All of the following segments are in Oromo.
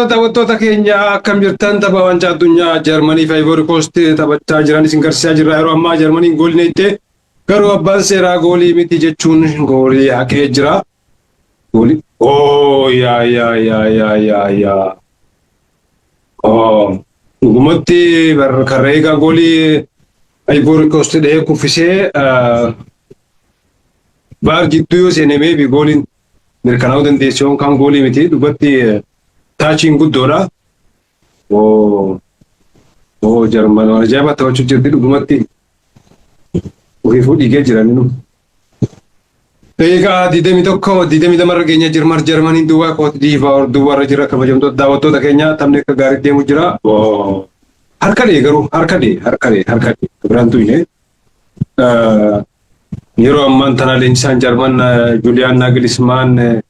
Daawwattoota keenya akkam jirtan tapha waancaa addunyaa Jarmanii fi Ivory Coast taphachaa jiran isin garsiisaa jirra. Yeroo ammaa Jarmaniin goolii neettee garuu abbaan seeraa goolii miti jechuun goolii haqee jira. Goolii yaa. Dhugumatti karra eegaa goolii Ivory Coast dhahee kuffisee baar jidduu yoo seenamee fi gooliin mirkanaa'uu dandeessu yookaan goolii miti dhugatti. Taachiin guddoodha. Jarman waan ajaa'ibaa taphachuu jirti dhugumatti ofiifuu dhiigee jiran nu. Egaa 22 marra keenya jirmar Jarmaniin duwwaa kooti diivaa duwwaarra jira kabajamtoota daawwattoota keenya taphni akka gaarii deemu jira. Harkadhee garuu harkadhee biraan tuyne. Yeroo ammaan tana leenjisaan Jarman Julian Nagelsmann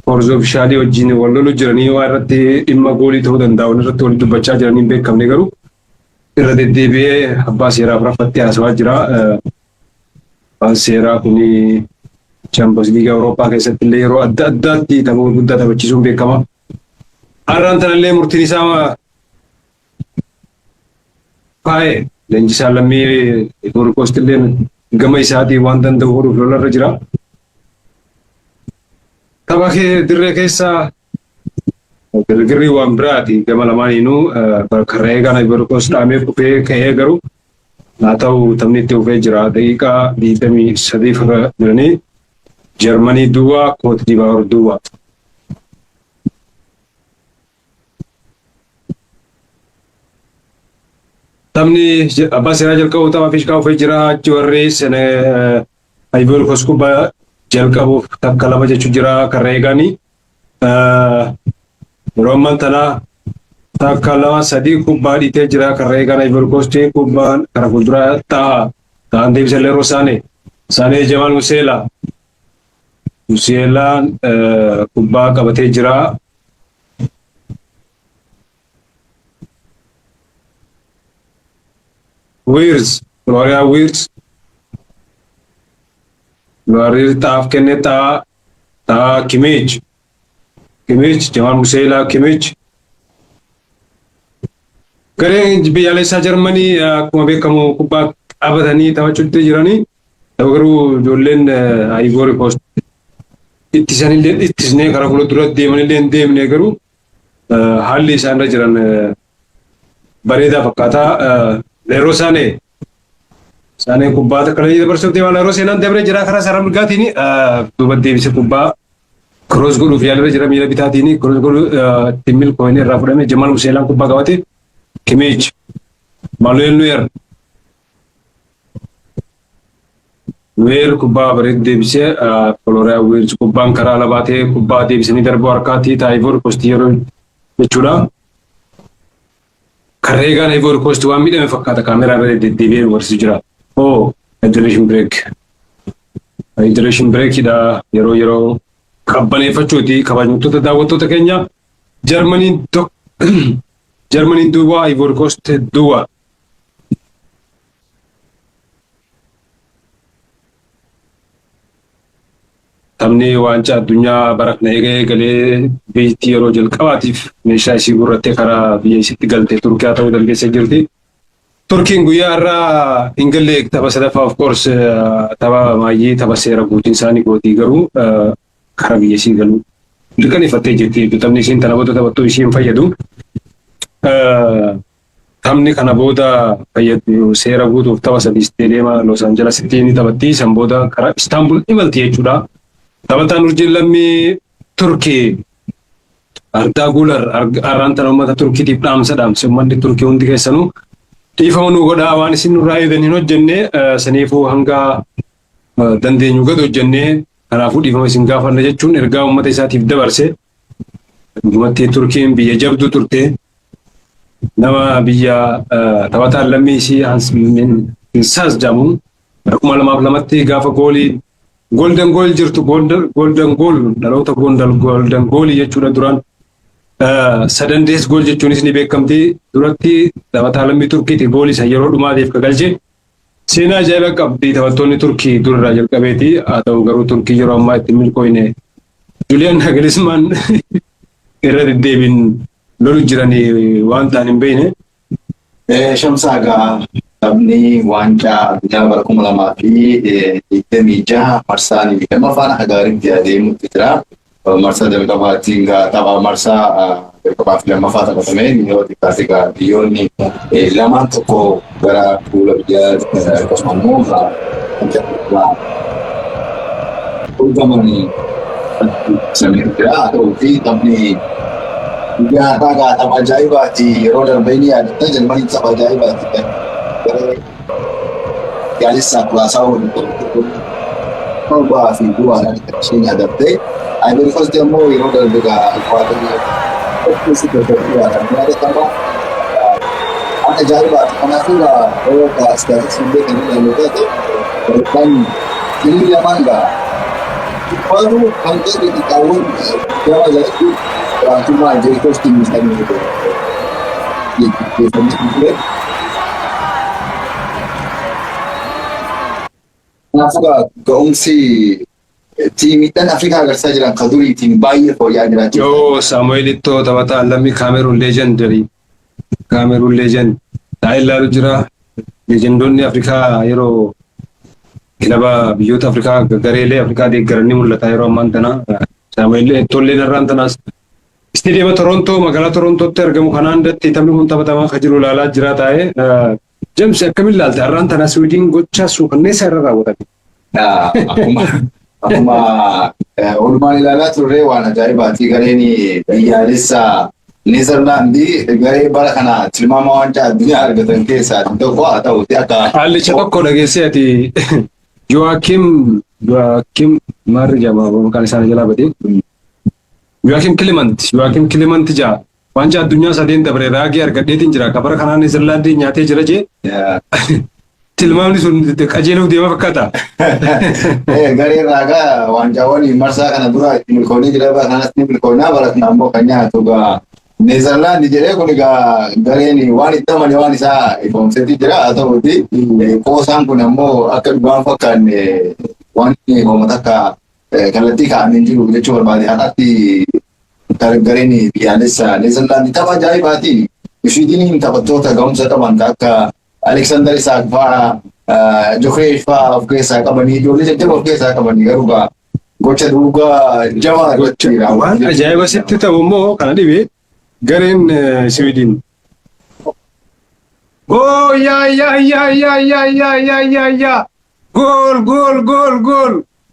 Orzo Bishaalii wajjin wal loluu jiranii waa irratti dhimma goolii ta'uu danda'u irratti wal dubbachaa jiranii hin beekamne garuu irra deddeebi'ee abbaa seeraaf raffattee haasawaa jira. Abbaan seeraa kun Champions League Awurooppaa keessatti illee yeroo adda addaatti taphoota guddaa taphachiisuun beekama. Har'aan tanallee murtiin isaa faayee leenjisaan lammii Ivory Coast illee gama isaatii waan danda'u godhuuf lolarra jira. Tapha dirree keessa girgirrii waan biraati gama lamaaniinuu karra eegaan Ivory Coast dhaamee kufee ka'ee garuu haa ta'u taphni itti fufee jira. Daqiiqaa 23 irra jiranii Jarmanii duwwaa kooti diivaa duwwaa. Taphni abbaa seeraa jalqabu tapha fiishkaa fufee jira. Achi warri Ivory Coast kubbaa jalqabuuf takka lama jechuun jira karra eegaanii. Yeroo ammaan tana takka lama sadii kubbaa dhiitee jira karra eegaan Ivory Coast kubbaan karaa fuulduraa ta'an deebisa illee Saanee Jamaal Musieelaan kubbaa qabatee jira. Florian Wirtz taaf kenne taa Kimmich Jamaal Musiala Kimmich. Gareen biyyaalessaa Jarmanii akkuma beekamu kubbaa qabatanii taphachuutti jiranii garuu ijoolleen Ivory Coast ittisanillee ittisnee karaa fuuldura deemanillee hin deemne garuu haalli isaan irra jiran bareedaa fakkaata. Leeroo Saanee kubbaa takka dabarsuuf deemaa yeroo seenaan dabree jira karaa sarara mirgaatiin duuba deebisee kubbaa kiroos godhuuf yaalirra jira miila bitaatiin kiroos godhuu ittiin milkoofne irraa fudhame Jamaal Musieelaan kubbaa qabate Kimmich Manuel Neuer kubbaa bareedu deebisee Florian Wirtz kubbaan karaa labaatee kubbaa deebisanii darbuu harkaatii taa Ivory Coast yeroo jechuudha. Karra eegaan Ivory Coast waan miidhame fakkaata kaameraa irra deddeebi'ee barsiisu jira. Hydration breakidha yeroo qabbaneeffachuuti kabajamtoota daawwattoota keenya Jarmaniin duwwaa Ivory Coast duwwaa. Taphni waancaa addunyaa barakna eegalee biyyattii yeroo jalqabaatiif meeshaa isii gurrattee karaa biyya isiitti galtee Turkiyaa ta'uu dandeessee jirti. Turkiin guyyaa irraa hin galle tapha sadaffaa of course tapha maayyii tapha seera guutiin isaanii gootii garuu karaa biyya isii galuu dirqaneeffattee jirti. Taphni isiin tana booda taphattuu ishiin fayyadu. Taphni kana booda fayyadu seera guutuuf tapha sadii isteediyeema Los Angelesitti ni taphatti. San booda karaa Istaanbul imalti jechuudha. Taphataan urjiin lammii Turkii Ardaa Guler har'aan tana uummata Turkiitiif dhaamsa uummanni Turkii hundi keessanuu dhiifama nu godhaa waan isin nurraa eegan hin hojjenne saniifuu hanga dandeenyu gad hojjenne kanaafuu dhiifama isin gaafanna jechuun ergaa uummata isaatiif dabarse. Dhugumatti Turkiin biyya jabduu turte nama biyya taphataan lammii isii Hinsaas jedhamuun 2002tti gaafa goolii Golden goal jirtu golden goal dhaloota golden goal jechuudha duraan sadandees gool jechuunis ni beekamti duratti taphataa lammii Turkiiti goolii isa yeroo dhumaatiif kagalche seenaa ajaa'ibaa qabdi taphattoonni Turkii durarraa jalqabeeti haa ta'u garuu Turkii yeroo ammaa itti milkooyne Julian Nagelsmann irra deddeebiin lolu jiranii waan ta'an hin beekne. Shamsaagaa taphni waancaa addunyaa bara 2026 marsaan lammaffaan akka gaariitti adeemutti jira. Marsaa jalqabaatiin tapha marsaa jalqabaa fi lammaffaa taphatamee yoo xiqqaate biyyoonni lamaan tokko gara fuula biyyaa akkasuma immoo hulgamanii samii jira. Haa ta'uutii taphni guyyaa tapha ajaa'ibaati yeroo darbee ni yaadatta Jarmanii tapha ajaa'ibaati. Yaalessaa kuraasaa waliin fi bu'aadhaan isheen yaadatte. Ivory Coast immoo yeroo darbe Ecuador keessi gaggeessuudhaan yaadatama. Waan ajaa'ibaati. Kanaafuu yeroo istaatiksii beekanii ilaaluu taate kan inni lamaan Ecuador kan ta'e xiqqaawwan gama jalatti jiraattummaa Ivory Coast miidhanii gaggeeffamanii ture. Kanaafuu ga'umsi tiimiidhaan Afrikaa agarsiisaa jiran kan duriitiin baay'ee fooyya'aa jiraachuu. Yoo Saamu'eel Ittoo taphataa lammii Kaameruun leejendarii. Kaameruun leejend taa'ee ilaalu jira. Leejendoonni Afrikaa yeroo kilaba biyyoota Afrikaa gareelee Afrikaa deeggaran ni mul'ata yeroo ammaan tana. Saamu'eel Ittooleen irraan tanaas istiidiyeema Torontoo magaalaa Torontootti argamu kanaan datti taphni kun taphatamaa kan jiru ilaalaa jira taa'ee. James akkamiin ilaalta irraan tana Swiidin gochaa suukanneessa irra raawwatame. Akkuma oolmaan ilaalaa turre waan ajaa'ibaati. Gareen biyyaalessaa Neezerlaandii garee bara kana tilmaama waancaa addunyaa argatan keessaa tokko haa ta'uuti akka. Haallicha tokko dhageessee ati Joakim maarri jedhama maqaan isaanii jalaa badee. Joakim Kilimant jaa waancaa addunyaa sadeen dabre raagii argadheetiin jira. Akka bara kanaa Neezerlaandii nyaatee jira jee. Tilmaamni sun qajeeluuf deema fakkaata. Gareen raagaa waancaawwan marsaa kana dura itti milkoonii jira kanas ni milkoonaa bara kana ammoo kan nyaatu Neezerlaandii jedhee kun gareen waan itti amane waan isaa ifoomsetti jira haa ta'uuti qoosaan kun ammoo akka dhugaan fakkaanne waan hoomata akka kallattii kaa'amee jiru jechuu barbaade har'aatti gareen biyyaalessaa Neezerlaandii tapha ajaa'ibaatiin Swiidiniin taphattoota ga'umsa qaban akka Alexander Isak fa'aa Jokeesh fa'aa of keessaa qabanii ijoollee jajjaba of keessaa qabanii garuu gocha duugaa jabaa gochuudha. Waan ajaa'iba sitti ta'u immoo kana dhibee gareen Swiidin. Oh yaa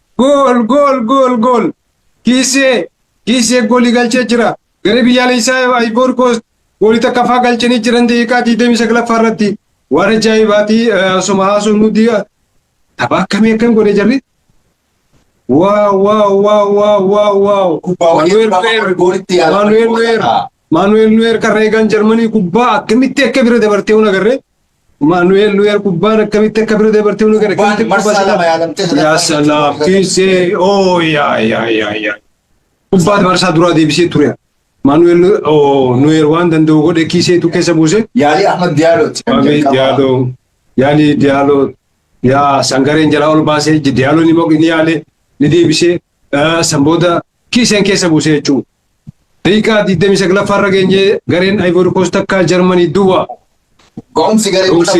gool kiisee goolii galchee jira. Garee biyyaalessaa Ivory Coast goolii takka fa'aa galchanii jiran daqiiqaa 29 irratti. Waan ajaa'ibaati asuma haasuun nuti tapha akkamii godhee jirri. Waaw. Manuel Neuer kan reegaan Jarmanii kubbaa akkamitti akka bira dabartee una garree. Manuel Neuer kubbaan akkamitti akka bira dabartee una garree. Yaa salaam kiisee yaa. Kubbaa dabarsaa duraa deebisee ture. Manuel Neuer waan danda'u godhe kiiseetu keessa buuse. Yaalii Ahmad Diallo. Yaalii Diallo. Yaa sangareen jalaa ol baasee Diallo ni yaale ni deebisee sanbooda kiiseen keessa buuse jechuudha. Daqiiqaa 29 farra geenyee gareen Ivory Coast akka Jarmanii duwwaa. Ga'umsi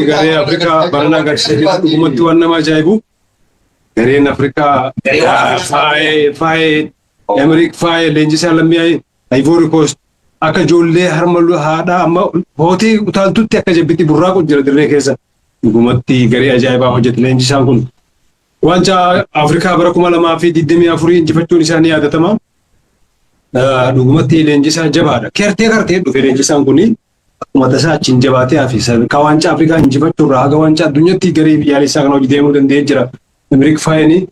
garee Afrikaa barana agarsiisee dhugumatti waan nama ajaa'ibu. Gareen Afrikaa faayee Emerick faayee leenjisaa lammii Ivory Coast akka ijoollee harma haadhaa amma hootii utaaltutti akka jabbitti burraaqu jira dirree keessa. Dhugumatti garee ajaa'ibaa hojjete leenjisaan kun. Waancaa Afrikaa bara 2024 injifachuun isaanii yaadatama. Dhugumatti leenjisaa jabaadha. Keertee dhufe leenjisaan kun akkuma tasaa achiin jabaatee hafi sadarkaa waancaa Afrikaa injifachuurraa haga waancaa addunyaatti garee biyyaalessaa kana hojii deemuu danda'ee jira. Emerick faayee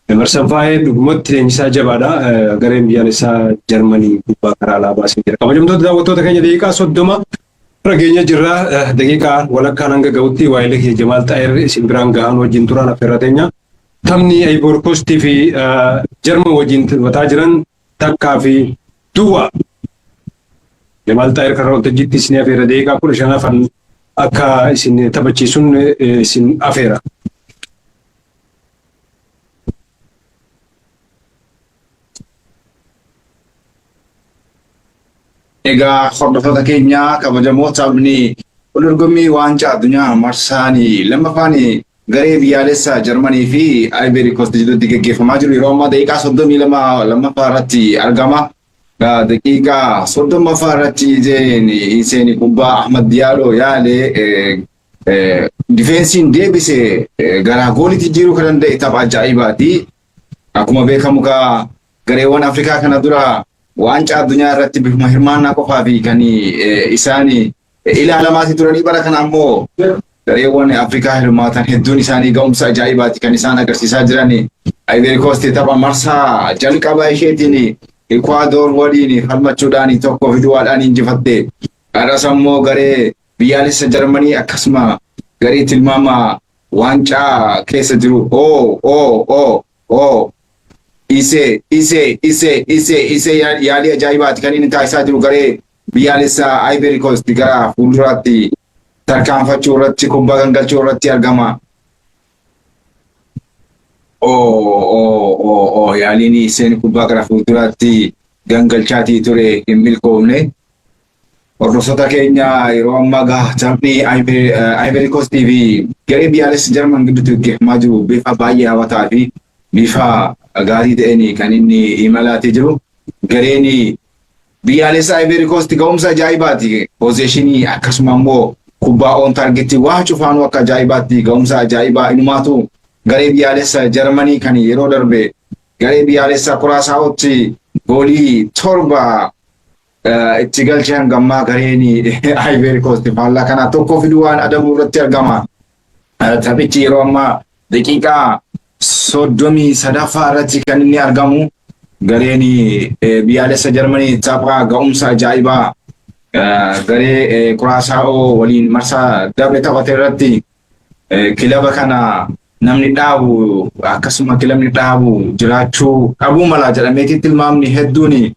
Emerson faayee dhugumatti leenjisaa jabaadha. Gareen biyyaalessaa Jarmanii gubbaa karaa alaa baasee jira. Kabajamtoota daawwattoota keenya daqiiqaa 30 rageenya jirra. Daqiiqaa walakkaan hanga ga'utti waa'ee kee Jamaal Xaayir isin biraan gahaan wajjin turan affeerra teenya. Taphni Ivory Coast fi Jarman wajjin taphataa jiran takkaa fi duwwaa. Jamaal Xaayir karaa waltajjiitti isin affeera daqiiqaa 15 akka isin taphachiisuun isin affeera. Egaa hordoftoota keenya kabajamoo taphni wal-dorgommii waancaa addunyaa marsaanii lammaffaan garee biyyaalessaa Jarmanii fi Ivory Coast gidduutti gaggeeffamaa jiru. Yeroo ammaa daqiiqaa 32 lammaffaa irratti argama. Daqiiqaa 30ffaa irratti Iseen kubbaa Ahmad Diallo yaale difeensiin deebise gara goolitti jiruu kan danda'e tapha ajaa'ibaati. Akkuma beekamu gareewwan Afrikaa kana dura waancaa addunyaa irratti bifuma hirmaannaa qofaa fi kan isaan ilaalamaati turanii bara kana ammoo gareewwan Afrikaa hirmaatan hedduun isaanii ga'umsa ajaa'ibaati kan isaan agarsiisaa jiran. Ivory Coast tapha marsaa jalqabaa isheetiin Ecuador waliin falmachuudhaan tokko fiduudhaan injifatte. Kanas ammoo garee biyyaalessa Jarmanii akkasuma garee tilmaama waancaa keessa jiru. Ise yaalii ajaa'ibaati kan inni taasisaa jiru garee biyyaalessaa Ivory Coast gara fuulduraatti tarkaanfachuu irratti kubbaa gangalchuu irratti argama. Yaaliin Iseen kubbaa gara fuulduraatti gangalchaatii ture hin milkoofne. Hordoftoota keenya yeroo ammaa taphni Ivory Coast fi garee biyyaalessa Jarman gidduutti gaggeeffamaa jiru bifa baay'ee hawwataa fi bifa gaarii ta'een kan inni imalaatii jiru. Gareen biyyaalessa Ivory Coast ga'umsa ajaa'ibaati. Poozishinii akkasuma immoo kubbaa on targeetti waa cufaanuu akka ajaa'ibaatti ga'umsa ajaa'ibaa inumaatu garee biyyaalessa Jarmanii kan yeroo darbe garee biyyaalessa Kuraasaawootti goolii 7 itti galchan gammaa gareen Ivory Coast faallaa kana tokko fiduudhaan adabuu irratti argama. Taphichi yeroo ammaa daqiiqaa 33ffaa irratti kan inni argamu. Gareen biyyaalessa Jarmanii tapha ga'umsa ajaa'ibaa garee Kuraasaawoo waliin marsaa darbe taphate irratti kilaba kana namni dhaabu akkasuma kilabni dhaabu jiraachuu dhabuu mala jedhameetti tilmaamni hedduun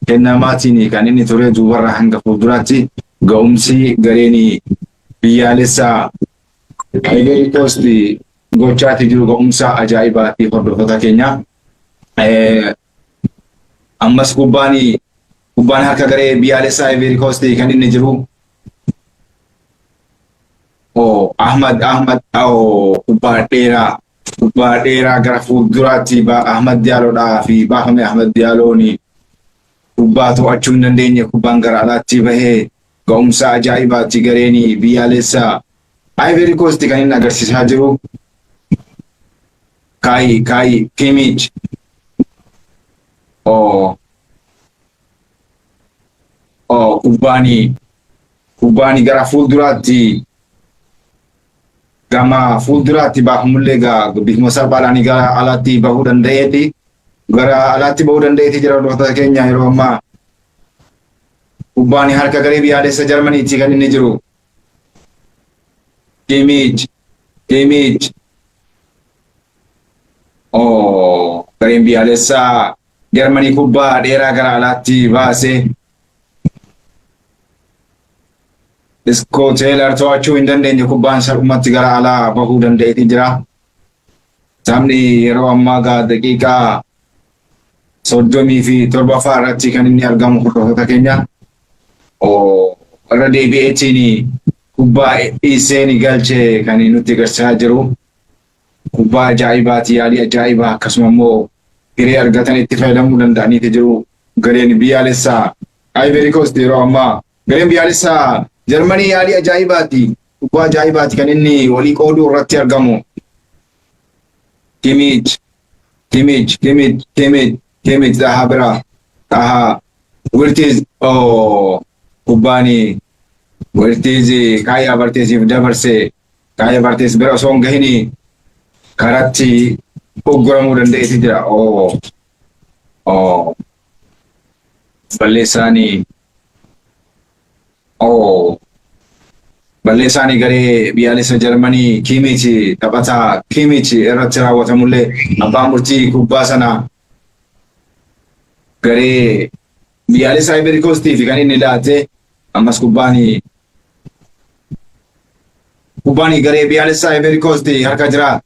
kennamaatiin kan inni ture duubarra hanga fuulduraatti ga'umsi gareen biyyaalessa Ivory Coast gochaati jiru ga'umsa ajaa'ibaati. Hordoftoota keenya ammas kubbaan harka garee biyyaalessa Ivory Coast kan inni jiru. Ahmad kubbaa dheeraa gara fuulduraatti Ahmad Dialloodhaa fi baafame. Ahmad Dialloon kubbaa to'achuu hin dandeenye kubbaan gara alaatti bahee ga'umsa ajaa'ibaatti gareen biyyaalessa Ivory Coast kan inni agarsiisaa jiru. Kai Kimmich kubbaan gara fuulduraatti baafamullee bifuma salphaadhaan gara alaatti bahuu danda'eeti. Gara alaatti bahuu danda'eeti jira. Hordoftoota keenya yeroo ammaa kubbaan harka garee biyyaalessa Jarmaniitti kan inni jiru. Kimmich gareen biyyaalessa Jarmanii kubbaa dheeraa gara alaatti baase. Scott Taylor to'achuu hin dandeenye kubbaan salphumatti gara alaa bahuu danda'eeti jira. Taphni yeroo ammaa daqiiqaa 37ffaa irratti kan inni argamu. Hordoftoota keenya irra deebi'eetiin kubbaa Iseen galche kan nutti agarsiisaa jiru. Kubbaa ajaa'ibaati, yaalii ajaa'ibaa akkasuma immoo hiree argatan itti fayyadamuu danda'aniiti jiru. Gareen biyyaalessa Ivory Coast yeroo ammaa gareen biyyaalessa Jarmanii yaalii ajaa'ibaati. Kubbaa ajaa'ibaati kan inni walii qooduu irratti argamu. Kimmich dhahaa bira Wirtz kubbaan Wirtz Kai Havertziif dabarse. Kai Havertz bira osoo hin gahin karatti oggoramuu danda'eeti jira. Balleessaan garee biyyaalessa Jarmanii Kimmich taphataa Kimmich irratti raawwatamullee abbaan murtii kubbaa sana garee biyyaalessa Ivory Coastiif kan inni laate. Ammas kubbaan garee biyyaalessa Ivory Coast harka jira.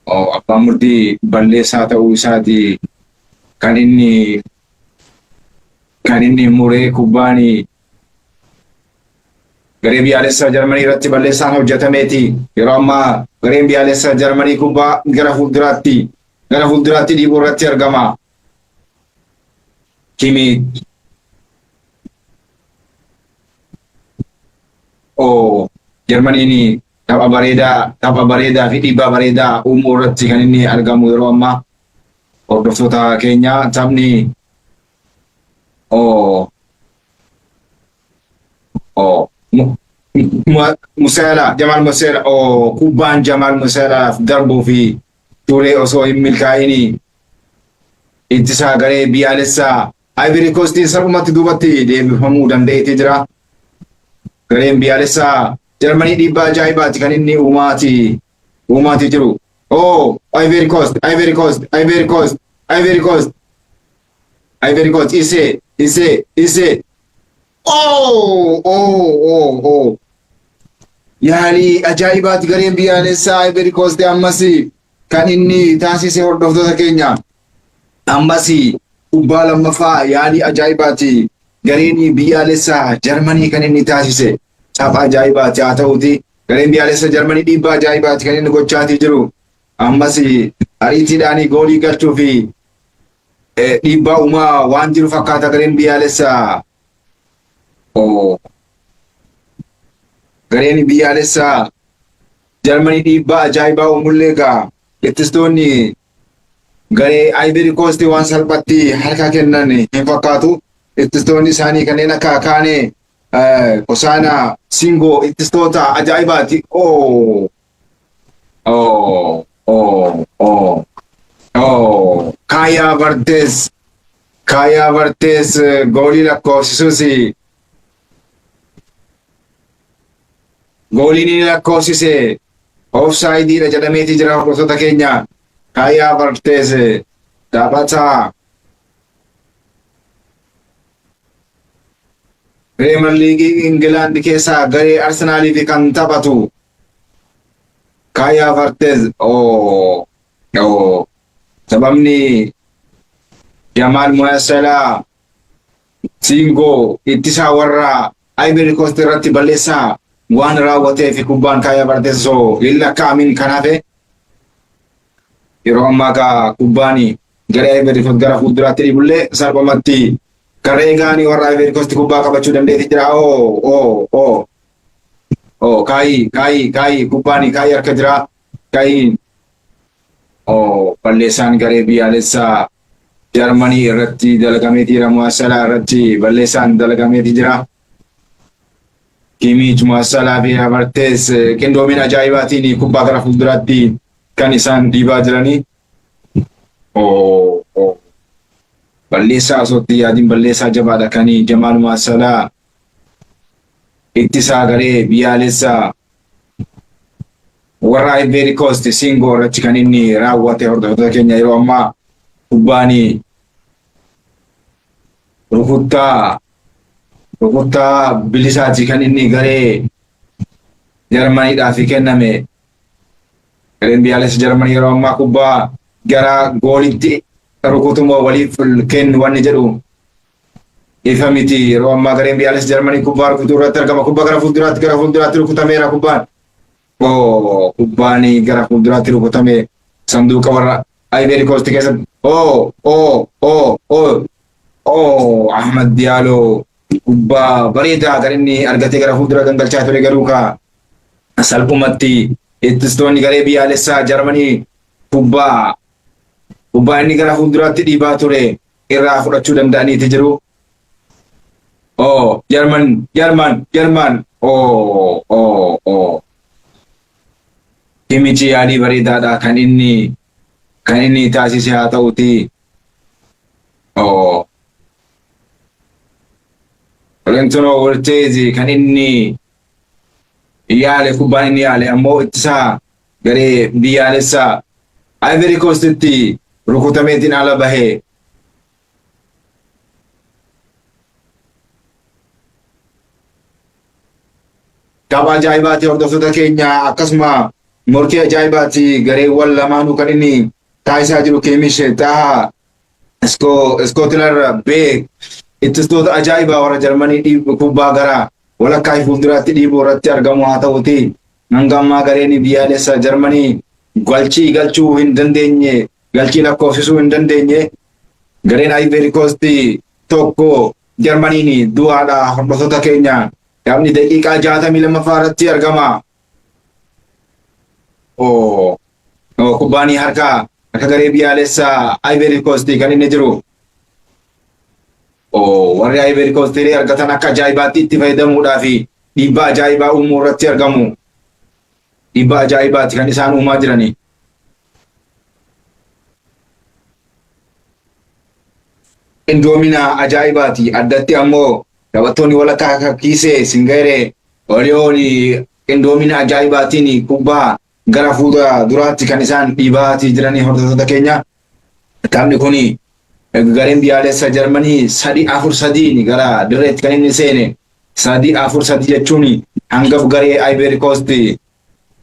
Abbaan murtii balleessaa ta'uu isaati kan inni kan inni muree kubbaanii garee biyyaalessaa Jarmanii irratti balleessaan hojjetameeti. Yeroo ammaa gareen biyyaalessaa Jarmanii kubbaa gara fuulduraatti dhiibuu irratti argama. Kimmich. Jarmaniin tapha bareedaa fi dhiibbaa bareedaa uumuu irratti kan inni argamu yeroo ammaa. Hordoftoota keenya taphni Musiala, Jamal Musiala, kubbaan Jamal Musialaaf darbuu fi turee osoo hin milkaa'ini ittisaa garee biyyaalessaa Ivory Coast salphumatti duubatti deebifamuu danda'eeti jira. Gareen biyyaalessaa Jarmanii dhiibbaa ajaa'ibaati kan inni uumaati jiru. Ivory Coast, Ivory Coast, Ivory Coast, Ivory Coast, Ivory Coast, Ise. Yaalii ajaa'ibaati gareen biyyaalessaa Ivory Coast ammas kan inni taasise hordoftoota keenya. Ammas kubbaa lammaffaa yaalii ajaa'ibaati gareen biyyaalessaa Jarmanii kan inni taasise. Tapha ajaa'ibaati haa ta'uuti gareen biyyaalessaa Jarmanii dhiibbaa ajaa'ibaati kan inni gochaatii jiru. Ammas ariitiidhaan goolii galchuu fi dhiibbaa uumaa waan jiru fakkaata gareen biyyaalessaa. Gareen biyyaalessaa Jarmanii dhiibbaa ajaa'ibaa uumullee egaa ittistoonni garee Ivory Coast waan salphatti harka kennan hin fakkaatu. Ittistoonni isaanii kanneen akka Kaane, Osana, Singo ittistoota ajaa'ibaati. Kaya Vartes goolii lakkoofsisuus gooliin inni lakkoofsise offside jedhameeti jira hordoftoota keenya. Kaya Vartes taphataa Premier League England keessaa garee Arsenaaliif kan taphatu Kaya Vartes. Sababni Jamal Musiala Singo ittisaa warra Ivory Coast irratti balleessaa waan raawwateef kubbaan Kaya Vartes hin lakkaa'amin kan hafe. Yeroo ammaa kubbaan garee Ivory Coast gara fuulduraatti dhiibullee salphumatti garee gaanii warra Ivory Coast kubbaa qabachuu dandeetti jira. Kaayi kubbaan Kaayi harka jira. Kaayi balleessaan garee biyyaalessaa Jarmanii irratti dalagameeti jira. Musiala irratti balleessaan dalagameeti jira. Kimmich, Musiala fi Vartes qindoomina ajaa'ibaatiin kubbaa gara fuulduraatti kan isaan dhiibaa jiranii. Balleessaa osootti yaadiin balleessaa jabaadha kan Jamal Musiala ittisaa garee biyyaalessaa warra Ivory Coast Singo irratti kan inni raawwate hordoftoota keenya. Yeroo ammaa kubbaan rukuttaa bilisaati kan inni garee Jarmaniidhaaf kenname. Gareen biyyaalessa Jarmanii yeroo ammaa kubbaa gara goolitti rukutumoo waliif kennu wanni jedhu ifa miti. Yeroo ammaa gareen biyyaalessa Jarmanii kubbaa rukutuu irratti argama. Kubbaa gara fuulduraatti rukutameera kubbaan. Kubbaan gara fuulduraatti rukutame sanduuqa warra Ivory Coast keessatti. Ahmad Diallo kubbaa bareedaa kan inni argatee gara fuuldura gangalchaa ture garuu salphumatti ittistoonni garee biyyaalessaa Jarmanii kubbaa inni gara fuulduraatti dhiibaa ture irraa fudhachuu danda'aniiti jiru. Jarman. Kimmich yaalii bareedaadha kan inni taasise haa ta'uti. Florentino Perez kan inni yaale kubbaan inni yaale ammoo ittisaa garee biyyaalessaa Ivory Coastitti rukutameetiin ala bahee. Tapha ajaa'ibaati hordoftoota keenya akkasuma morkii ajaa'ibaati gareewwan lamaanuu kan inni taasisaa jiru. Kimmich taha Scotland Beek ittistoota ajaa'ibaa warra Jarmanii kubbaa gara walakkaa fuulduraatti dhiibuu irratti argamu haa ta'uti hanga ammaa gareen biyyaalessa Jarmanii galchii galchuu hin dandeenye, galchii lakkoofsisuu hin dandeenye. Gareen Ivory Coast tokko Jarmaniin du'aadha. Hordoftoota keenya taphni daqiiqaa 62 irratti argama. Kubbaanii harka garee biyyaalessa Ivory Coast kan inni jiru. Warri Ivory Coast argatan akka ajaa'ibaatti itti fayyadamuudhaa fi dhiibbaa ajaa'ibaa uumuu irratti argamu. Dhiibbaa ajaa'ibaatti kan isaan uumaa jirani. Indoomina ajaa'ibaati. Addatti ammoo taphattoonni walakkaa Kiisee, Singeeree, Oliyoon indoomina ajaa'ibaatiin kubbaa gara fuula duraatti kan isaan dhiibaatii jiranii hordoftoota keenya. Taphni kuni gareen biyyaalessa Jarmanii 3-4-3 gara dirreetti kan inni seene. 3-4-3 jechuun hangaf garee Ivory Coast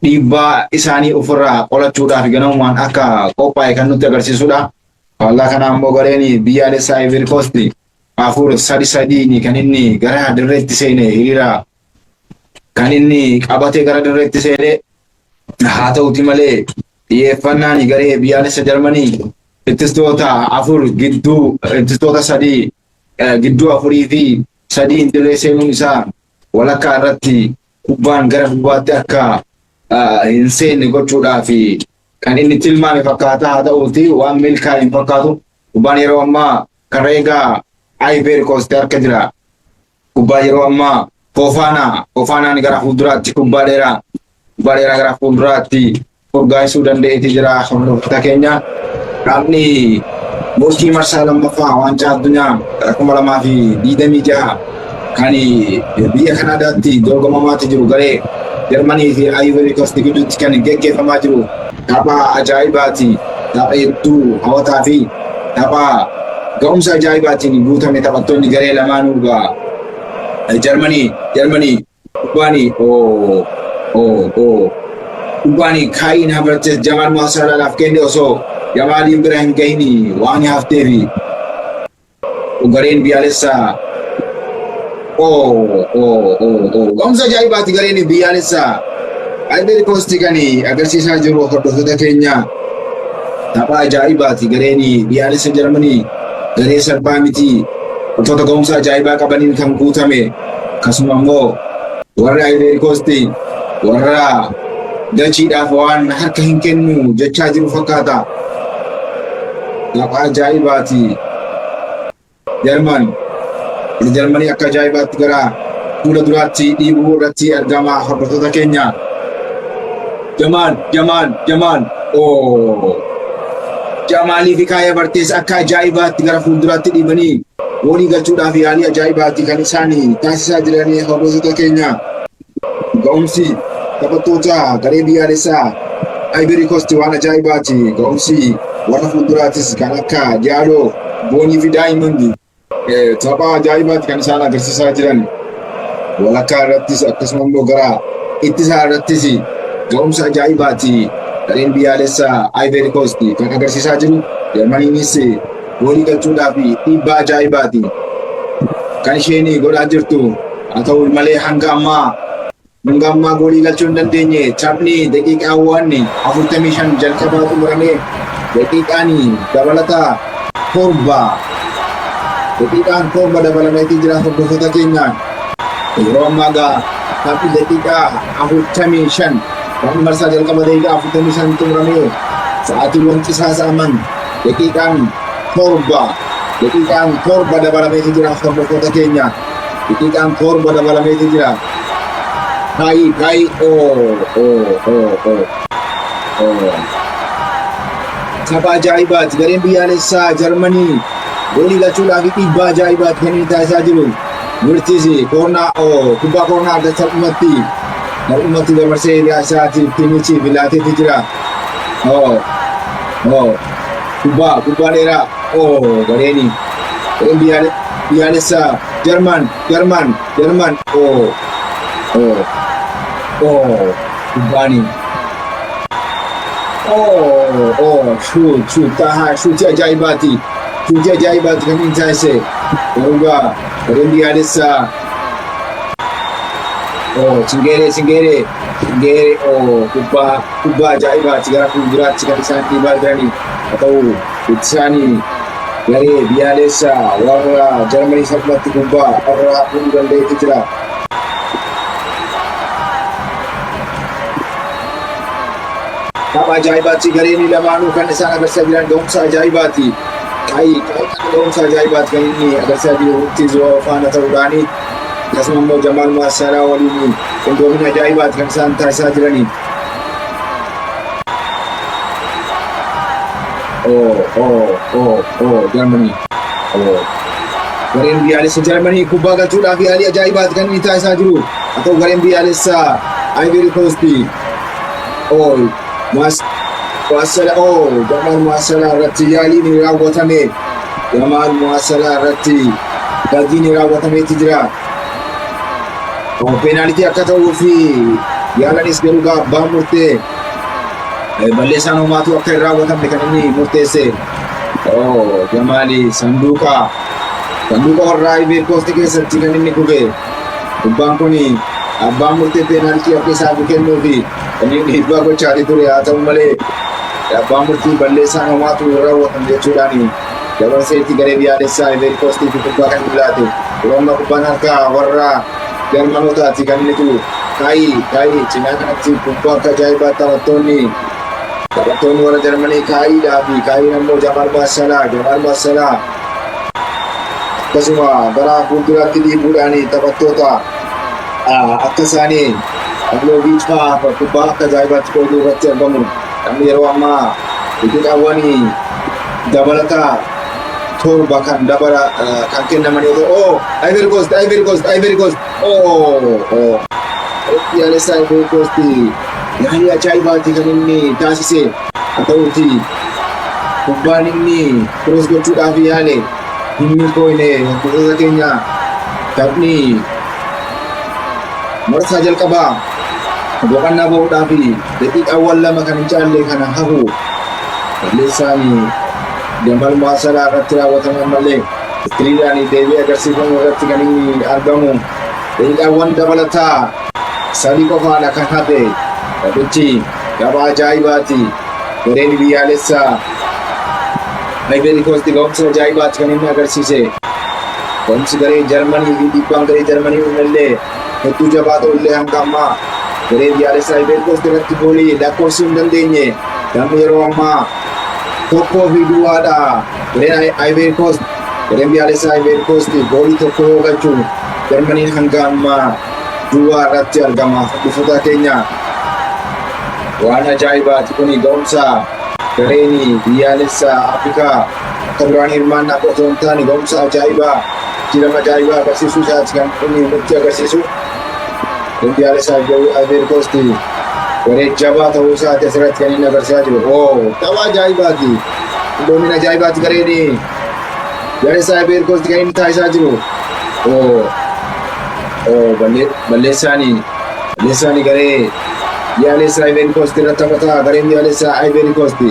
dhiibbaa isaanii ofirraa qolachuudhaaf ganamumaan akka qophaa'e kan nutti agarsiisudha. Wallaa kana ammoo gareen biyyaalessa Ivory Coast 4-3-3 kan inni gara dirreetti seene hiriira kan inni qabatee gara dirreetti seene. Haa ta'uti malee xiyyeeffannaan garee biyyaalessa Jarmanii ittistoota 4 gidduu ittistoota 3 gidduu 4 fi 3 dirree seenuun isaa walakkaa irratti kubbaan gara gubbaatti akka hin seenne gochuudhaaf kan inni tilmaame fakkaata. Haa ta'uti waan milkaa'e hin fakkaatu. Kubbaan yeroo ammaa kan reegaa Ivory Coast harka jira. Kubbaa yeroo ammaa Fofaanaan gara fuulduraatti kubbaa dheeraa gara fuulduraatti furgaasuu danda'eeti jira hordoftoota keenya. Taphni murtii marsaa lammaffaa waancaa addunyaa 2026 kan biyya Kanaadaatti dorgomamaatti jiru garee Jarmanii fi Ivory Coast gidduutti kan geggeeffamaa jiru. Tapha ajaa'ibaati. Tapha hedduu hawwataa fi tapha ga'umsa ajaa'ibaatiin guutame. Taphattoonni garee lamaanuu Jarmanii kubbaanii Kaayin Havertz Jamaal Musialaadhaaf kenne osoo Jamaaliin bira hin gahin waan hafteef gareen biyyaalessaa ga'umsa ajaa'ibaati. Gareen biyyaalessaa Ivory Coast kan agarsiisaa jiru hordoftoota keenya. Tapha ajaa'ibaati. Gareen biyyaalessa Jarmanii garee salphaa miti. Wantoota ga'umsa ajaa'ibaa qabaniin kan guutame. Akkasuma immoo warra Ivory Coast warra galchiidhaaf waan harka hin kennu jechaa jiru fakkaata. Tapha ajaa'ibaati. Jarmanii akka ajaa'ibaatti gara fuula duraatti dhiibuu irratti argama hordoftoota keenya. Jamaal Jamaalii fi Kaayin Havertz akka ajaa'ibaatti gara fuulduraatti dhiibanii walii galchuudhaaf yaalii ajaa'ibaatti kan isaan taasisaa jiranii hordoftoota keenya. Ga'umsi taphattoota garee biyyaalessaa Ivory Coast waan ajaa'ibaati. Ga'umsi warra fuulduraattis kan akka Diallo, Boonii fi Diamond tapha ajaa'ibaatti kan isaan agarsiisaa jiran. Walakkaa irrattis akkasuma immoo gara ittisaa irrattis ga'umsa ajaa'ibaati. Gareen biyyaalessaa Ivory Coast kan agarsiisaa jiru. Jarmaniinis walii galchuudhaaf dhiibbaa ajaa'ibaati kan isheen godhaa jirtu. Haa ta'u malee hanga ammaa goolii galchuu hin dandeenye. Taphni daqiiqaawwan 45 jalqabaa xumuramee daqiiqaan dabalataa 7 dabalameetii jira hordoftoota keenya. Yeroo ammaa taphni daqiiqaa 45 taphni marsaa jalqaba daqiiqaa 45 xumuramee sa'aatiiwwan qisaasa'aman daqiiqaan 7 dabalameetii jira hordoftoota keenya. Daqiiqaan 7 dabalameetii jira. Kaayi tapha ajaa'ibaati. Gareen biyyaalessaa Jarmanii goolii galchuudhaaf dhiibbaa ajaa'ibaati kan inni taasisaa jiru. Murtiis kubbaa koornaa adda salphumatti dabarsee isaatiif tiimichiif laateetti jira. Kubbaa dheeraa gareen biyyaalessaa Jarman kubbaanii shuutii ajaa'ibaati kan inni taasise. Garuga, gareen biyyaalessaa. Singere. Kubbaa ajaa'ibaati gara fuulduraatti kan isaan dhiibaa jiranii. Haa ta'u isaanii garee biyyaalessaa warra Jarmanii salphatti kubbaa irraa hafuu danda'etu jira. Tapha ajaa'ibaatti gareen lamaanuu kan isaan agarsiisaa jiran ga'umsa ajaa'ibaati. Ga'umsa ajaa'ibaati kan inni agarsiisaa jiru Tizoo faana ta'uudhaani. Akkasuma immoo Jamaal Maasaraa waliin qindoomina ajaa'ibaati kan isaan taasisaa jiranii. Jarmanii. Gareen biyyaalessa Jarmanii kubbaa galchuudhaaf yaalii ajaa'ibaati kan inni taasisaa jiru. Haa ta'u gareen biyyaalessaa Ivory Coast. Jamaal Maasaraa irratti yaaliin raawwatame. Jamaal Maasaraa irratti galchiin raawwatameeti jira. Peenaalitii akka ta'uu fi yaalanis garuu abbaan murtee balleessaan homaatu akka hin raawwatamne kan inni murteesse. Jamaali sanduuqa warraa Ivory Coast keessatti kan inni kufe. Kubbaan kun abbaan murtee peenaalitii akka isaaf kennuufi kan inni dhiibbaa gochaa ture. Haa ta'u malee abbaan murtii balleessaan homaatu hin raawwatamu jechuudhaan dabarseetti garee biyyaalessaa Ivory Coast fi kubbaa kan inni laate. Yeroo ammaa kubbaan harkaa warra Jarmanotaati kan inni jiru. Kaayii cinaa kanatti kubbaa akka ajaa'ibaa taphattoonni warra Jarmanii kaayiidhaa fi kaayiin ammoo Jamaal Maasaraa akkasuma gara fuulduraatti dhiibuudhaan taphattoota akka isaanii Pavlooviich fa'aa kubbaa akka ajaa'ibaatti qooduu irratti argamu. Namni yeroo ammaa biqiltuuwwan dabalataa torba kan kennaman yoo ta'u, Ivory Coast. Biyyaalessaa Ivory Coast yaalii ajaa'ibaati kan inni taasise. Haa ta'uuti kubbaan inni cross gochuudhaaf yaale hin milkoofne. Hordoftoota keenya taphni marsaa jalqabaa boqonnaa bahuudhaaf daqiiqaawwan 2 kan hin caalle kana hafu balleessaan Jamaal Maasaraa irratti raawwatame malee iskiriidhaan deebi'ee agarsiifamu irratti kan inni argamu. Daqiiqaawwan dabalataa 3 qofaadha kan hafe. Taphichi tapha ajaa'ibaati. Gareen biyyaalessaa Ivory Coast ga'umsa ajaa'ibaati kan inni agarsiise. Ga'umsi garee Jarmanii fi dhiibbaan garee Jarmanii illee hedduu jabaa ta'ullee hanga ammaa garee biyyaalessaa Ivory Coast irratti goolii lakkoofsuu hin dandeenye. Namni yeroo ammaa tokkoo fi duwwaadha. Gareen biyyaalessaa Ivory Coast goolii tokko yoo galchu Jarmaniin hanga ammaa duwwaa irratti argama. Hordoftoota keenya waan ajaa'ibaati kun ga'umsa gareen biyyaalessaa Afrikaa akka duraan hirmaannaa otoo hin taane ga'umsa ajaa'ibaa jirama ajaa'ibaa agarsiisuu isaati kan inni nutti agarsiisu. Gareen biyyaalessaa Ivory Coast garee jabaa ta'uu isaati asirratti kan inni agarsiisaa jiru. Tapha ajaa'ibaati. Qindoomina ajaa'ibaati gareen biyyaalessaa Ivory Coast kan inni taasisaa jiru. Balleessaan garee biyyaalessaa Ivory Coast irratti taphataa gareen biyyaalessaa Ivory Coast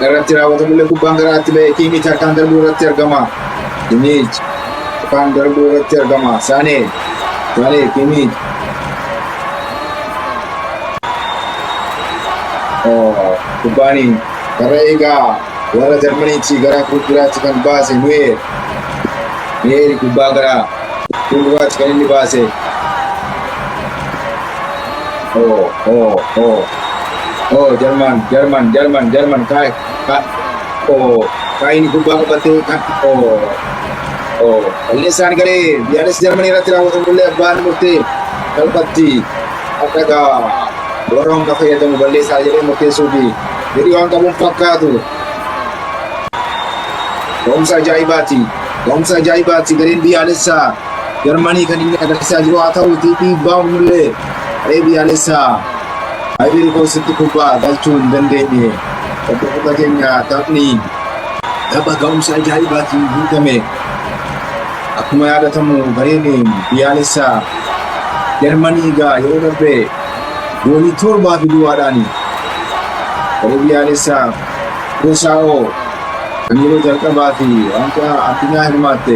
irratti raawwatamullee kubbaan garaatti ba'e. Kiimiich harkaan darbuu irratti argama. Saanee Kiimiich kubbaanii karra eegaa warra Jarmaniitti gara fuulduraatti kan baase Nuyeer kubbaa gara fuulduraatti kan inni baase. Jarman kaayini kubbaa qabatee kan balleessaan garee biyyaalessaa Jarmanii irratti raawwatamullee abbaan murtee salphatti akka warra hunda fayyadamu balleessaa jedhee murteessuufi fedhii waan qabuun fakkaatu. Ga'umsa ajaa'ibaati gareen biyyaalessaa Jarmanii kan inni agarsiisaa jiru. Haa ta'uutii dhiibbaa mullee garee biyyaalessaa Ivory Coast kubbaa galchuu hin dandeenye. Hordoftoota keenya taphni tapha ga'umsa ajaa'ibaatiin guutame. Akkuma yaadatamu gareen biyyaalessaa Jarmanii egaa yeroo darbe goolii 7 fi duwwaadhaan garee biyyaalessaa Kurosaawoo kan yeroo jalqabaa fi wanta addunyaa hirmaatte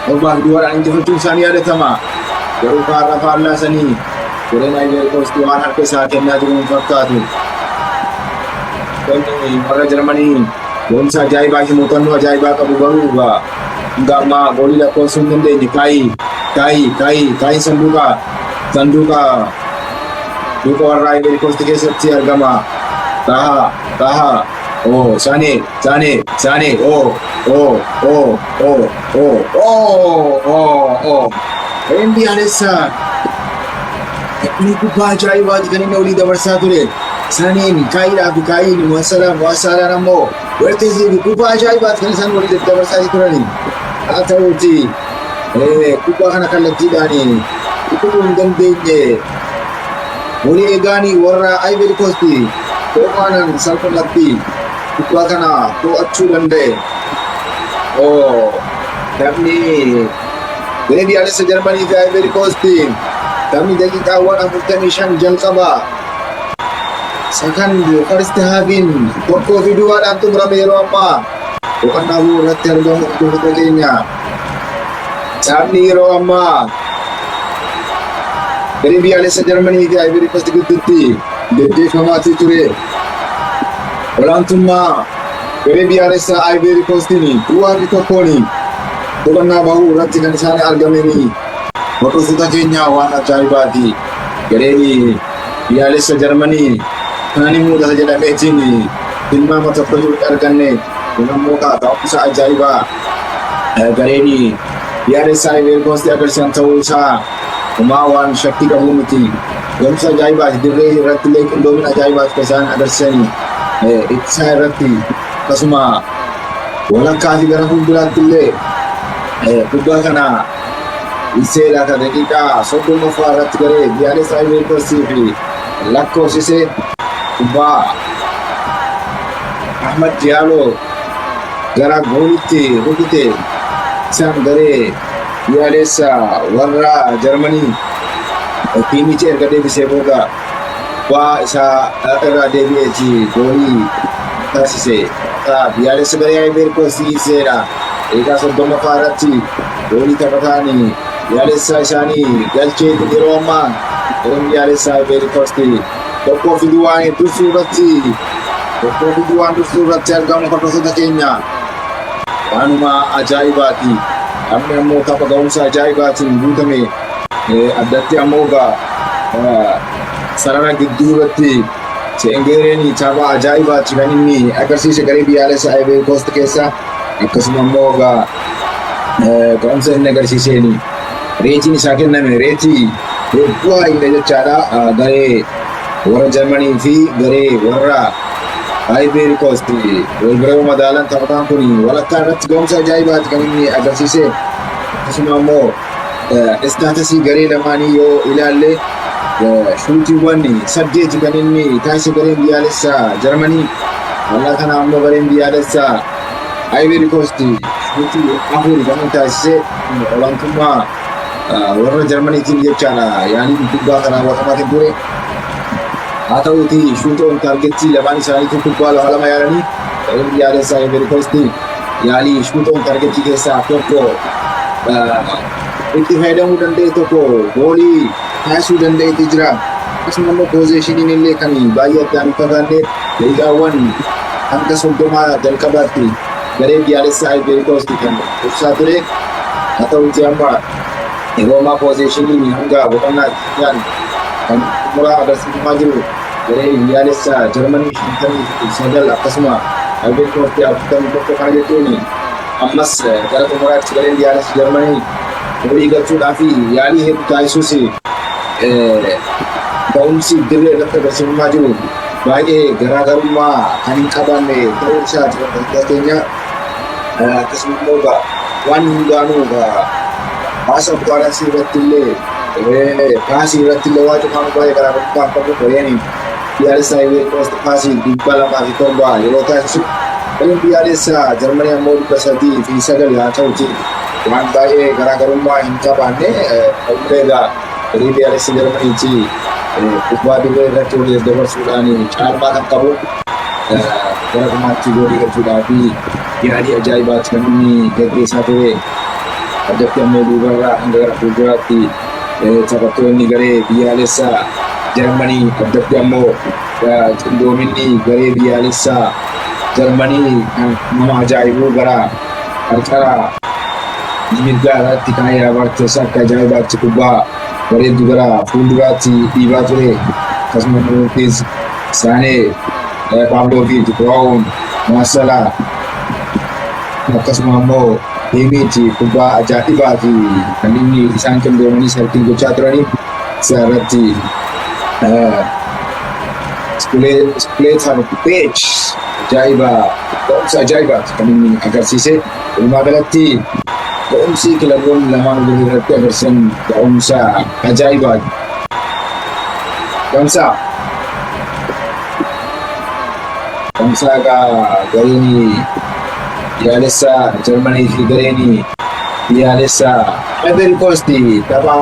torbaaf duwwaadhaan injifachuun isaanii yaadatama. Garuu kaarraa faallaasanii gareen Ivory Coast waan harka isaa kennaa jiru hin fakkaatu. Wanni warra Jarmanii boonsa ajaa'ibaa fi muuxannoo ajaa'ibaa qabu garuu hanga ammaa goolii lakkoofsuu hin dandeenye. Kaayi sanduuqa warra Ivory Coast keessatti argama. Taha Sane Rendi Alessa ini kubbaa ajaa'ibaati kan inni olii dabarsaa ture. Saneen kaayiidhaa fi kaayiin muwassaadhaan ammoo walteessii fi kubbaa ajaa'ibaati kan isaan olii dabarsaa turani. Haa ta'uuti kubbaa kana kallattiidhaan dhukubuu hin dandeenye. Walii eegaanii warra Ivory Coast Koopaanan salphumatti kubbaa kana to'achuu danda'e. Taphni garee biyyoolessa Jarmanii fi Ivory Coast taphni daqiiqaawwan 45 jalqaba. Sakandii first halfiin tokkoo fi duwwaadhaan xumurame yeroo ammaa boqonnaa irratti argamu dhufuu keenya. Taphni yeroo ammaa garee biyyoolessa Jarmanii fi Ivory Coast gidduutti gaggeeffamaatii ture. Olaantummaa garee biyyoolessa Ivory Coastiin duwwaa fi tokkoon boqonnaa bahuu irratti kan isaan argamanii hordoftoota keenya waan ajaa'ibaati. Gareen biyyoolessa Jarmanii kan inni mudata jedhameetiin tilmaama tokko yoo arganne kun ammoo taa'umsa ajaa'ibaa gareen biyyoolessa Ivory Coast agarsiisan ta'uu isaa homaa waan shakkii qabu miti. Gamsa ajaa'ibaati dirree irratti illee qindoomina ajaa'ibaati kan isaan agarsiisanii ittisaa irratti akkasuma walakkaa fi gara fuulduraatti illee kubbaa kana iseedha kan daqiiqaa 30 irratti garee biyyoolessa Ivory Coast fi lakkoofsise kubbaa Ahmad Diallo gara goolitti rukute. Isaan garee biyyoolessa warra Jarmanii tiimichi erga deebisee booda kubbaa isaa irraa deebi'eeti goolii taasise. Biyyoolessa garee Ivory Coast iseedha. Egaa 30 irratti goolii taphataan biyyoolessa isaanii galchee yeroo ammaa gareen biyyoolessa Ivory Coast tokkoo fi duwwaan dursuu irratti argamu hordoftoota keenya. Waanuma ajaa'ibaati. Amma ammoo tapha ga'umsa ajaa'ibaatiin guutame. Addatti ammoo sarara gidduu irratti Seengereen tapha ajaa'ibaati kan inni agarsiise garee biyyoolessa Ivory Coast keessa. Akkasuma ammoo ga'umsa inni agarsiiseen reetiin isaa kenname reetii bu'aa hin jechaadha. Garee warra Jarmanii fi garee warra Ivory Coast wal bira madaalan taphataan kun walakkaa irratti ga'umsa ajaa'ibaati kan inni agarsiise. Akkasuma ammoo istaatisii garee lamaanii yoo ilaalle shuutiiwwan 8 kan inni taasise gareen biyyoolessa Jarmanii. Wallaa kana ammoo gareen biyyoolessa Ivory Coast shuutii 4 kan inni taasise. Olaantummaa warra Jarmaniitiin jechaadha. Yaani kubbaa kana raawwatamaa ture. Haa ta'uuti shuutii on taargetii lamaan isaaniitu kubbaa lama yaalanii gareen biyyoolessa Ivory Coast yaalii shuutii on taargetii keessaa tokko itti fayyadamuu danda'e tokko goolii taasisuu danda'eeti jira. Akkasuma immoo poozeeshiniin illee kan baay'ee addaan hin fakkaanne daqiiqaawwan hanga 30 jalqabaatti garee biyyoolessa Ivory Coast kan ibsaa ture. Haa ta'uuti amma yeroo ammaa poozeeshiniin hanga boqonnaatti kan muraa agarsiifamaa jiru garee biyyoolessa Jarmanii 59 akkasuma Ivory Coast 41 kana jechuun ammas gara xumuraatti gareen biyyoolessa Jarmanii goolii galchuudhaa fi yaalii hedduu taasisuus ga'umsi dirree irratti agarsiifamaa jiru baay'ee garaagarummaa kan hin qabaanne ta'uu isaati hordoftoota keenya. Akkasuma immoo waan hundaanuu baasa baalansii irratti illee paasii irratti illee waa cufamu baay'ee garaagarummaa qabu. Gareen biyyoolessa Ivory Coast paasii 207 yeroo taasisu gareen biyyoolessa Jarmanii ammoo 309 haa ta'uti waan baay'ee garaagarummaa hin qabaanne. Egaa garee biyyoolessa Jarmaniitii kubbaa dirree irratti waliin dabarsuudhaan caalmaa kan qabu. gara dhumaatti goolii galchuudhaa fi yaadii ajaa'ibaatti kan inni gaggeessaa ture. Addatti ammoo duubarraa hanga gara fuulduraatti taphattoonni garee biyyaalessaa Jarmanii addatti ammoo qindoominni garee biyyaalessaa Jarmanii nama ajaa'ibuu gara qarqara mirgaa irratti kan Havertz akka ajaa'ibaatti kubbaa bareedduu gara fuulduraatti dhiibaa ture. Akkasumas Humphreys, Sané, Pavlovic, Brown, Marcelo akkasuma ammoo Kimmich kubbaa ajaa'ibaati kan inni isaan qindoomanii sarkiin gochaa turanii isa irratti split on pitch ajaa'ibaati kan inni agarsiise. Walumaa galatti ga'umsi kilaboonni lamaan wal irratti agarsiisan ga'umsa ajaa'ibaati. Ga'umsa gareen biyyaalessaa Jarmanii fi gareen biyyaalessaa Ivory Coast tapha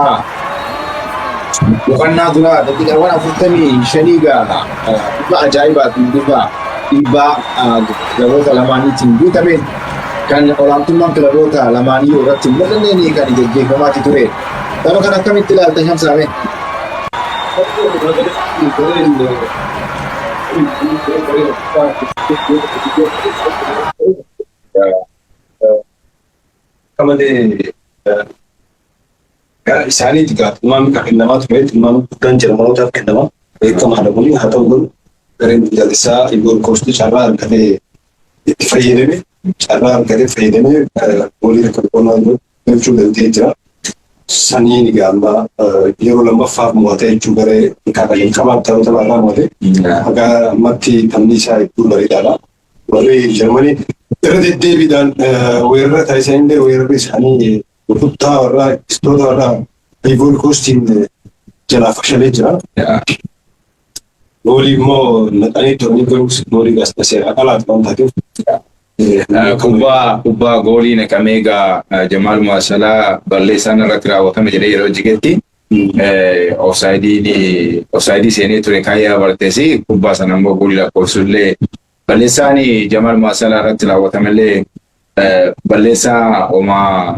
boqonnaa duraa daqiiqaawwan 45 bifa ajaa'ibaatiin bifa dhiibbaa kilaboota lamaaniitiin guutame kan olaantummaan kilaboota lamaanii irratti mul'anneen kan gaggeeffamaa ture. Tapha kan akkamitti ilaalta Shamsaame? Kamalee gara isaaniitti tilmaamni kan kennamaa ture tilmaamni guddaan Jarmanootaaf kennama beekamaadha kun haa ta'u kun gareen biyyaalessaa Ivory Coast carraa argatee itti fayyadamee goolii akka boqonnaa galchuu danda'ee jira. Saniin gaamba yeroo lammaffaaf mo'atee jechuu garee kaakaleen qabaaf taphata irraa mo'ate haga ammatti taphni isaa hedduu bareedaadha. Warri Jarmanii irra deddeebiidhaan weerara taasisan illee weerarri isaanii gurguddaa warraa istoota warraa Ivory Coastiin jalaa fashalee jira. Goolii immoo naqanii turanii garuu goolii gaazexeessaa alaati waan taateef. Kubbaa goolii naqamee egaa Jamaal Muwaasalaa balleessaan irratti raawwatame jedhee yeroo jigetti ofsaayidii seenee ture kaayyaa Havertz kubbaa sana immoo goolii lakkoofsullee balleessaan Jamaal Muwaasalaa irratti raawwatamellee balleessaa homaa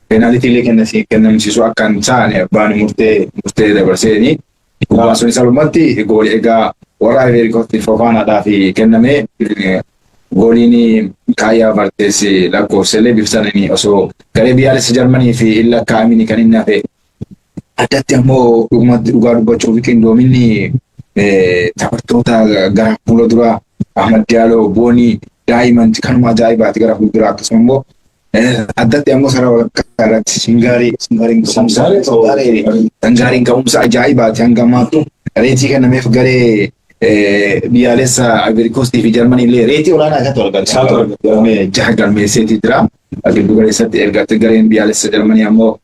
peenaaliitiilee kennamsiisu akka hin taane abbaan murtee dabarseeni. Kubbaan sun salphumatti goolii egaa warra Ivory Coast Fofanaadhaaf kenname. Gooliin kaayyaa Havertz lakkoofsellee bifsananii osoo garee biyyaalessa Jarmanii fi illa kaamini kan inni hafe. Addatti ammoo dhugumatti dhugaa dubbachuuf qindoominni taphattoota gara fuula duraa Ahmad Diallo, Booni, daa'iman kanuma ajaa'ibaati gara fuulduraa akkasuma immoo addatti ammoo sarara walakkaa irratti Sangaariin ka'umsa ajaa'ibaati hanga ammaattu reetii kennameef garee biyyaalessa Ivory Coast fi Jarmanii illee reetii olaanaa akka jaha galmeesseetii jira. Giddu galeessatti ergatti gareen biyyaalessa Jarmanii ammoo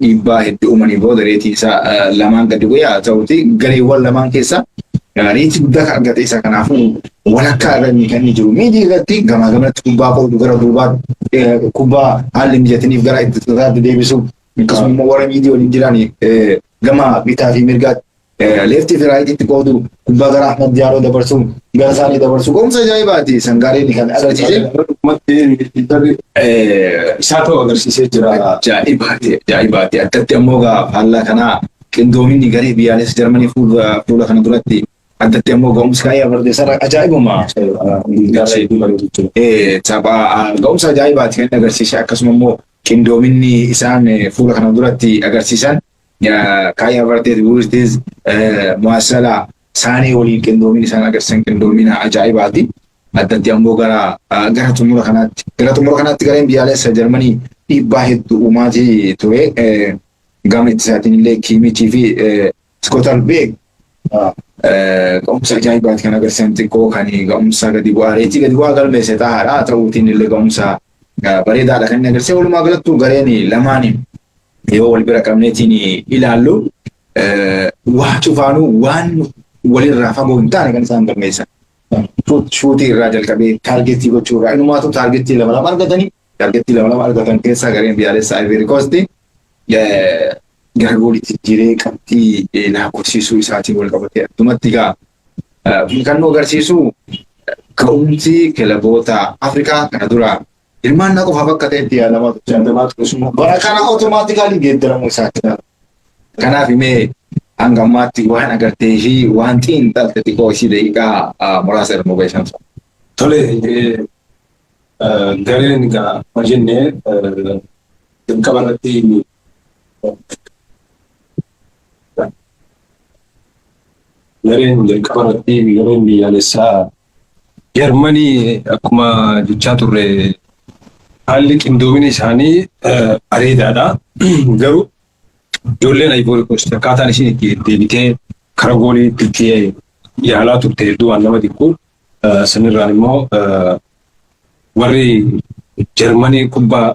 dhiibbaa hedduu uumanii booda reetii isaa lamaan gadi bu'ee haa ta'uti gareewwan lamaan keessa reetii guddaa kan argate isa kanaafuu walakkaa irra kan inni jiru. Miidii irratti gamaa gamanatti kubbaa qoodu gara duubaa kubbaa haalli mijataniif gara itti deebisu akkasuma immoo warra miidii waliin jiran gama bitaa fi mirgaatti leeftii fi raayitiitti qoodu kubbaa gara Ahmad Diallo dabarsu gara isaanii dabarsu ga'umsa ajaa'ibaati. Sangaariin kan agarsiise isaa ta'u agarsiisee jira. Ajaa'ibaati. Addatti ammoo faallaa kanaa qindoominni garee biyyaalessa Jarmanii fuula kana duratti addatti ammoo ga'umsa kaayyaa Havertz ajaa'ibuma. Ga'umsa ajaa'ibaati kan agarsiise akkasuma immoo qindoominni isaan fuula kana duratti agarsiisan kaayyaa Havertz, Humphreys, Muwaasalaa, Saanee waliin qindoomin isaan agarsiisan qindoomina ajaa'ibaati. Addatti ammoo gara xumura kanaatti gareen biyyaalessa Jarmanii dhiibbaa hedduu uumaatii ture. Gama ittisaatiin illee Kimmichii fi Schlotterbeck ga'umsa ajaa'ibaati kan agarsiisan xiqqoo kan ga'umsa gadi bu'aa reetii gadi bu'aa galmeesse taa'aadha. Ta'uutiin illee ga'umsa bareedaadha kan inni agarsiise. Walumaa galattuu gareen lamaan yoo wal bira qabneetiin ilaallu waa cufaanuu waan walirraa fagoo hin taane kan isaan galmeessan. Shuutii irraa jalqabee taargeettii gochuu irraa inumaatu taargeettii lama argatan keessaa gareen biyyaalessaa Ivory Coast gara gooliitti jiree qabxii lakkoofsiisuu isaatiin wal qabatee addumatti kan nu agarsiisu Ka'umsi kilaboota Afrikaa kana dura hirmaannaa qofa bakka ta'etti yaadamaa ture. Bara kana automaatikaalii geeddaramuu isaati. Kanaaf himee hanga ammaatti waan agartee fi waan xiinxalte xiqqoo isii daqiiqaa muraasa irra beekan. Tole gareen egaa jennee jalqaba irratti gareen biyyaalessaa Jarmanii akkuma jechaa turre haalli qindoomina isaanii areedaadha. Garuu ijoolleen Ivory Coast akkaataan isheen itti deebitee karaa goolii itti yaalaa turte hedduu waan nama dhiqqu. Sanirraan immoo warri Jarmanii kubbaa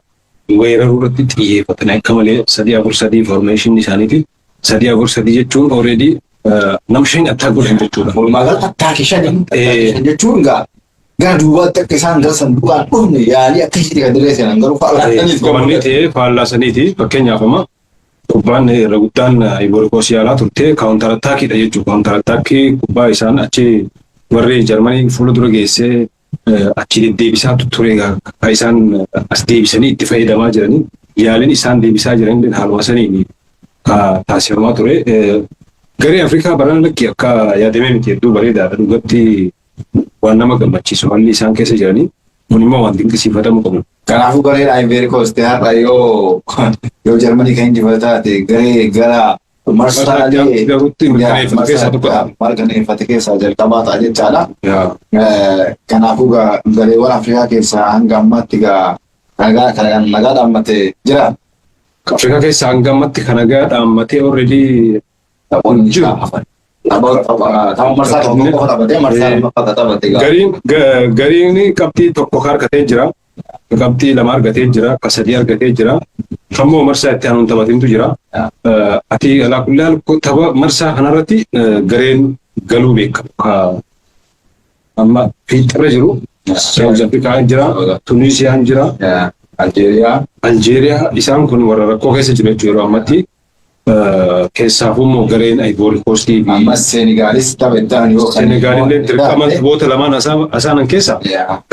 weeraruu irratti xiyyeeffatan akka malee 3-4-3 formeeshinii isaaniiti. 3-4-3 jechuun already nam shan attack godhan jechuudha. Magaalaa attack shan jechuun gaa duubatti akka isaan gara sanduuqaan dhufne yaalii akkasitti kan dirree seenan garuu qabanni ta'ee faallaa saniiti fakkeenyaaf amma kubbaan irra guddaan Ivory Coast yaalaa turte kaawuntar attaakiidha jechuudha. Kaawuntar attaakii kubbaa isaan achi warri Jarmanii fuula dura geessee achi deddeebisaa ture kan isaan as deebisanii itti fayyadamaa jiranii yaaliin isaan deebisaa jiran haaluma saniin taasifamaa ture. Garee Afrikaa baraan lakki akka yaadamee miti hedduu bareedaadha dhugatti waan nama gammachiisu haalli isaan keessa jiranii kun immoo waan dinqisiifatamu qabu. Kanaafuu gareen Ivory Coast har'a yoo Jarmanii kan injifatu taate garee gara marsaalee mirkaneeffate keessaa jalqabaa ta'a jechaadha. Kanaafuu gareewwan Afrikaa keessaa hanga ammaatti nagaa dhaammatee jira. Afrikaa keessaa hanga ammaatti kan nagaa dhaammatee already jiru. Gariin qabxii tokko harkatee jira. Qabxii lama argatee jira. Akka sadii argatee jira. Ammoo marsaa itti aanuun taphatintu jira. Ati alaakullee tapha marsaa kanarratti gareen galuu beekamu. Amma fiixarra jiru. South Afrikaan jira. Tunisiyaan jira. Aljeeriyaa isaan kun warra rakkoo keessa jiru jechuudha yeroo ammatti. Keessaafuu immoo gareen Ivory Coast fi ammas Senegaalis taphattaan yoo Senegaalillee dirqama taphoota lamaan asaanan keessa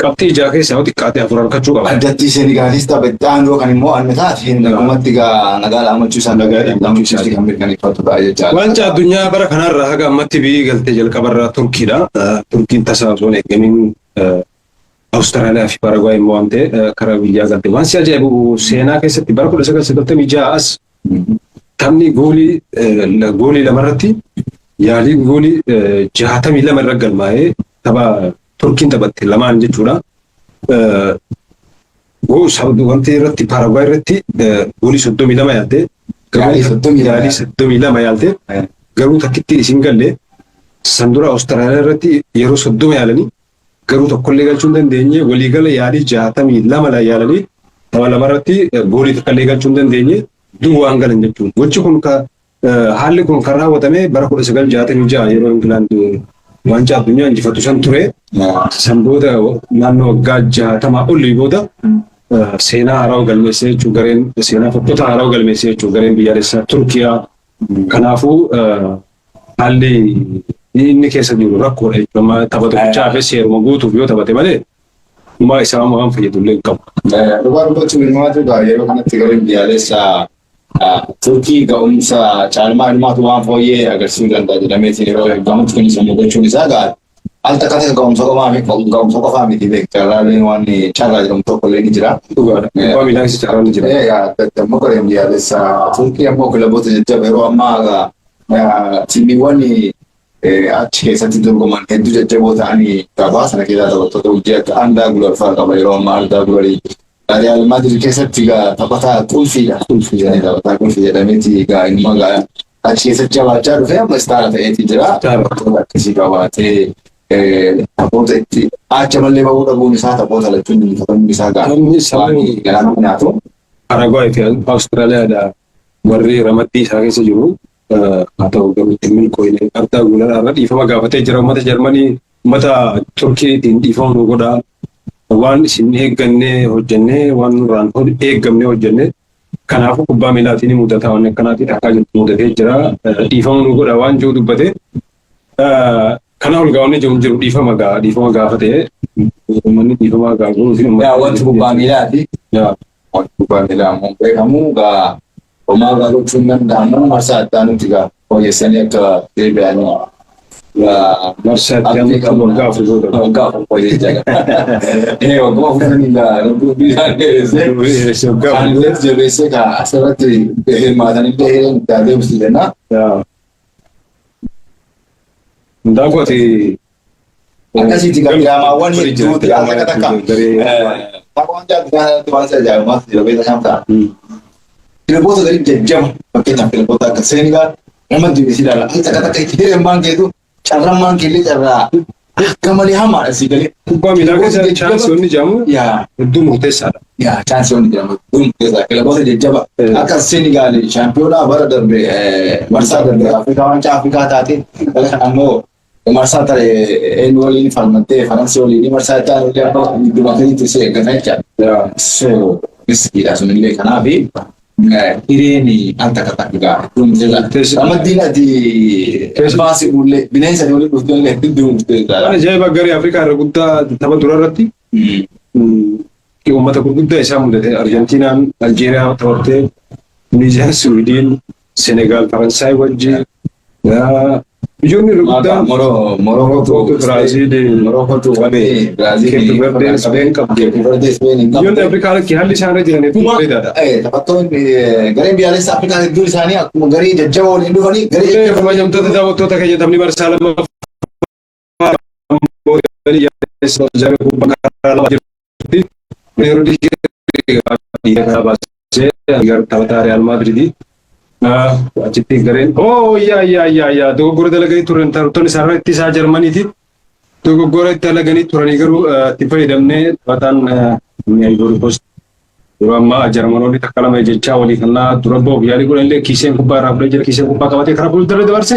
qabxii ijaa keessaa yoo xiqqaate afur argachuu qaba. Addatti Senegaalis taphattaan yoo kan immoo anne taate nagumatti nagaa dhaamachuusan kan mirkaneeffatu ta'a jechaadha. Waancaa addunyaa bara kanarraa haga ammatti biyyi galtee jalqabarraa Turkiidha. Turkiin tasaa osoo hin eegamin Awustiraaliyaa fi Paragwaay immoo waan ta'e karaa biyyaa galte. Waan si ajaa'ibu seenaa keessatti bara 1996 as taphni goolii lamarratti yaaliin goolii 62 irra galmaa'ee tapha Turkiin taphatte lamaan jechuudha. Wanti irratti Paragwaay irratti goolii 32 yaalte yaalii 32 yaalte garuu takkitti isin galle san dura Awustiraaliyaa irratti yeroo 30 yaalanii garuu tokkollee galchuu hin dandeenye waliigala yaalii 62 yaalanii tapha lamarratti goolii tokkollee galchuu hin dandeenye duwwaan galan jechuudha. Gochi kun haalli kun kan raawwatame bara 1966 yeroo Ingilaand waancaa addunyaa injifatu san ture. San booda naannoo waggaa 60 olii booda seenaa haaraa galmeessee jechuudha gareen seenaa fokkota haaraa galmeessee jechuudha gareen biyyaalessaa Turkiyaa. Kanaafuu haalli inni keessa jiru rakkoodha jechuudha. Tapha tokkichaa fi seeruma guutuuf yoo taphate malee maa isaa waan fayyadullee hin qabu. Dhugaa dubbachuu ilmaatu yeroo kanatti gareen biyyaalessaa Turkii ga'umsa caalmaa ilmaatu waan fooyyee agarsiisuu danda'a jedhameetiin yeroo eeggamutti kunis immoo gochuun isaa ga'a. Al takka ta'e ga'umsa qofaa miti beektarraaleen waan carraa jedhamu tokko illee ni jira. Dhugaa miidhagsi carraa ni jira. Ammoo gareen biyyaalessaa Turkii ammoo kilaboota jajjaba yeroo ammaa tiimiiwwan achi keessatti dorgoman hedduu jajjaboo ta'anii gabaa sana keessaa taphattoota hojii akka Andaa Gular fa'aa qaba yeroo ammaa Andaa Gularii. Real Madrid keessatti taphataa qulfiidha. Taphataa qulfii jedhameeti inni achi keessatti jabaachaa dhufee amma istaara ta'eeti jira. Taphattoota akkasii qabaatee taphoota itti acha mallee bahuu dhabuun isaa taphoota lachuun injifatamuu isaa galaana nyaatu. Paragwaay fi Awustiraaliyaadha warri ramaddii isaa keessa jiru. Haa ta'u garuu itti milkooyne Ardaa Gular irra dhiifama gaafatee jira uummata Jarmanii uummata Turkiitiin dhiifama nu godhaa. Waan isin eeggannee hojjennee waan nurraan eeggamnee hojjennee kanaafuu kubbaa miilaatiin mudataa waan akkanaatiin akka jirtu mudatee jira dhiifama nu godha waan jiru dubbate Kana ol gaawwanni jiru dhiifama gaafatee uummanni dhiifama gaafachuun Yaa wanti kubbaa miilaati. yaa Wanti kubbaa miilaa immoo beekamu gaa homaa gaa gochuun danda'amu marsaa addaa nuti gaa fooyyessanii akka deebi'anii marsaa itti waggaa afur booda waggaa afur fooyyessaa waggaa afuranii gaa lubbuu biiraan dheeressee kan illee jabeessee gaa asirratti hirmaatanii illee itti deebisuu danda'a. yaa ndaaqoti Akkasitti kan diraamaawwan hedduuti akka takka taphaan jaallatu waan ajaa'ibaaf jabeessa kan ta'a. Kilaboota gadi jajjaba fakkeenyaaf kilaboota akka Senegaal nama BBC ilaala. Takka takka itti hireen keetu carraan keellee carraa akka malee hamaadha si galee. kubbaa miilaa keessa chaansiyoonni jedhamu hedduu murteessaadha. Chaansiyoonni jedhamu hedduu murteessaa. Kilaboota jajjaba akka Senegaal shaampiyoonaa bara darbe marsaa darbe Afrikaa waancaa Afrikaa taate kan ammoo marsaa tare eenyu waliin falmattee Faransii waliin marsaa itti aanu illee akka gidduma kanitti si eeggatan jechaadha. So riskiidha sunillee kanaafi hireeni al takka takka gaa ramaddiin ati baasii bullee bineensa waliin dhuftu illee hedduu murteessaadha. Ajaa'iba garee Afrikaa irra guddaa tapha dura irratti uummata gurguddaa isaa mudate Arjentiinaan Aljeeriyaa taphattee Tuuniiziyaan Siwiidin Senegaal Faransaay wajjin ijoolleen irra guddaan Morokootu Biraazil Keepi Verdeen Speen qabdi. Ijoollee Afrikaa haalli isaan irra jiran hedduu bareedaadha. Taphattoonni gareen biyyaalessa Afrikaa hedduun isaanii akkuma garee jajjaba waliin dhufanii garee jajjaba Kabajamtoota daawwattoota keenya taphni marsaa lammaffaa taphataa Real Madrid achitti gareen yaa dogoggora dalaganii turan taphattoonni isaarra itti isaa Jarmaniiti dogoggora itti dalaganii turanii garuu itti fayyadamnee taphataan Ivory Coast yeroo ammaa Jarmanoonni takka lama jechaa walii kannaa dura boof yaalii godhan illee kiiseen kubbaa irraa fudhee jira kiiseen kubbaa qabatee karaa fuuldura dabarse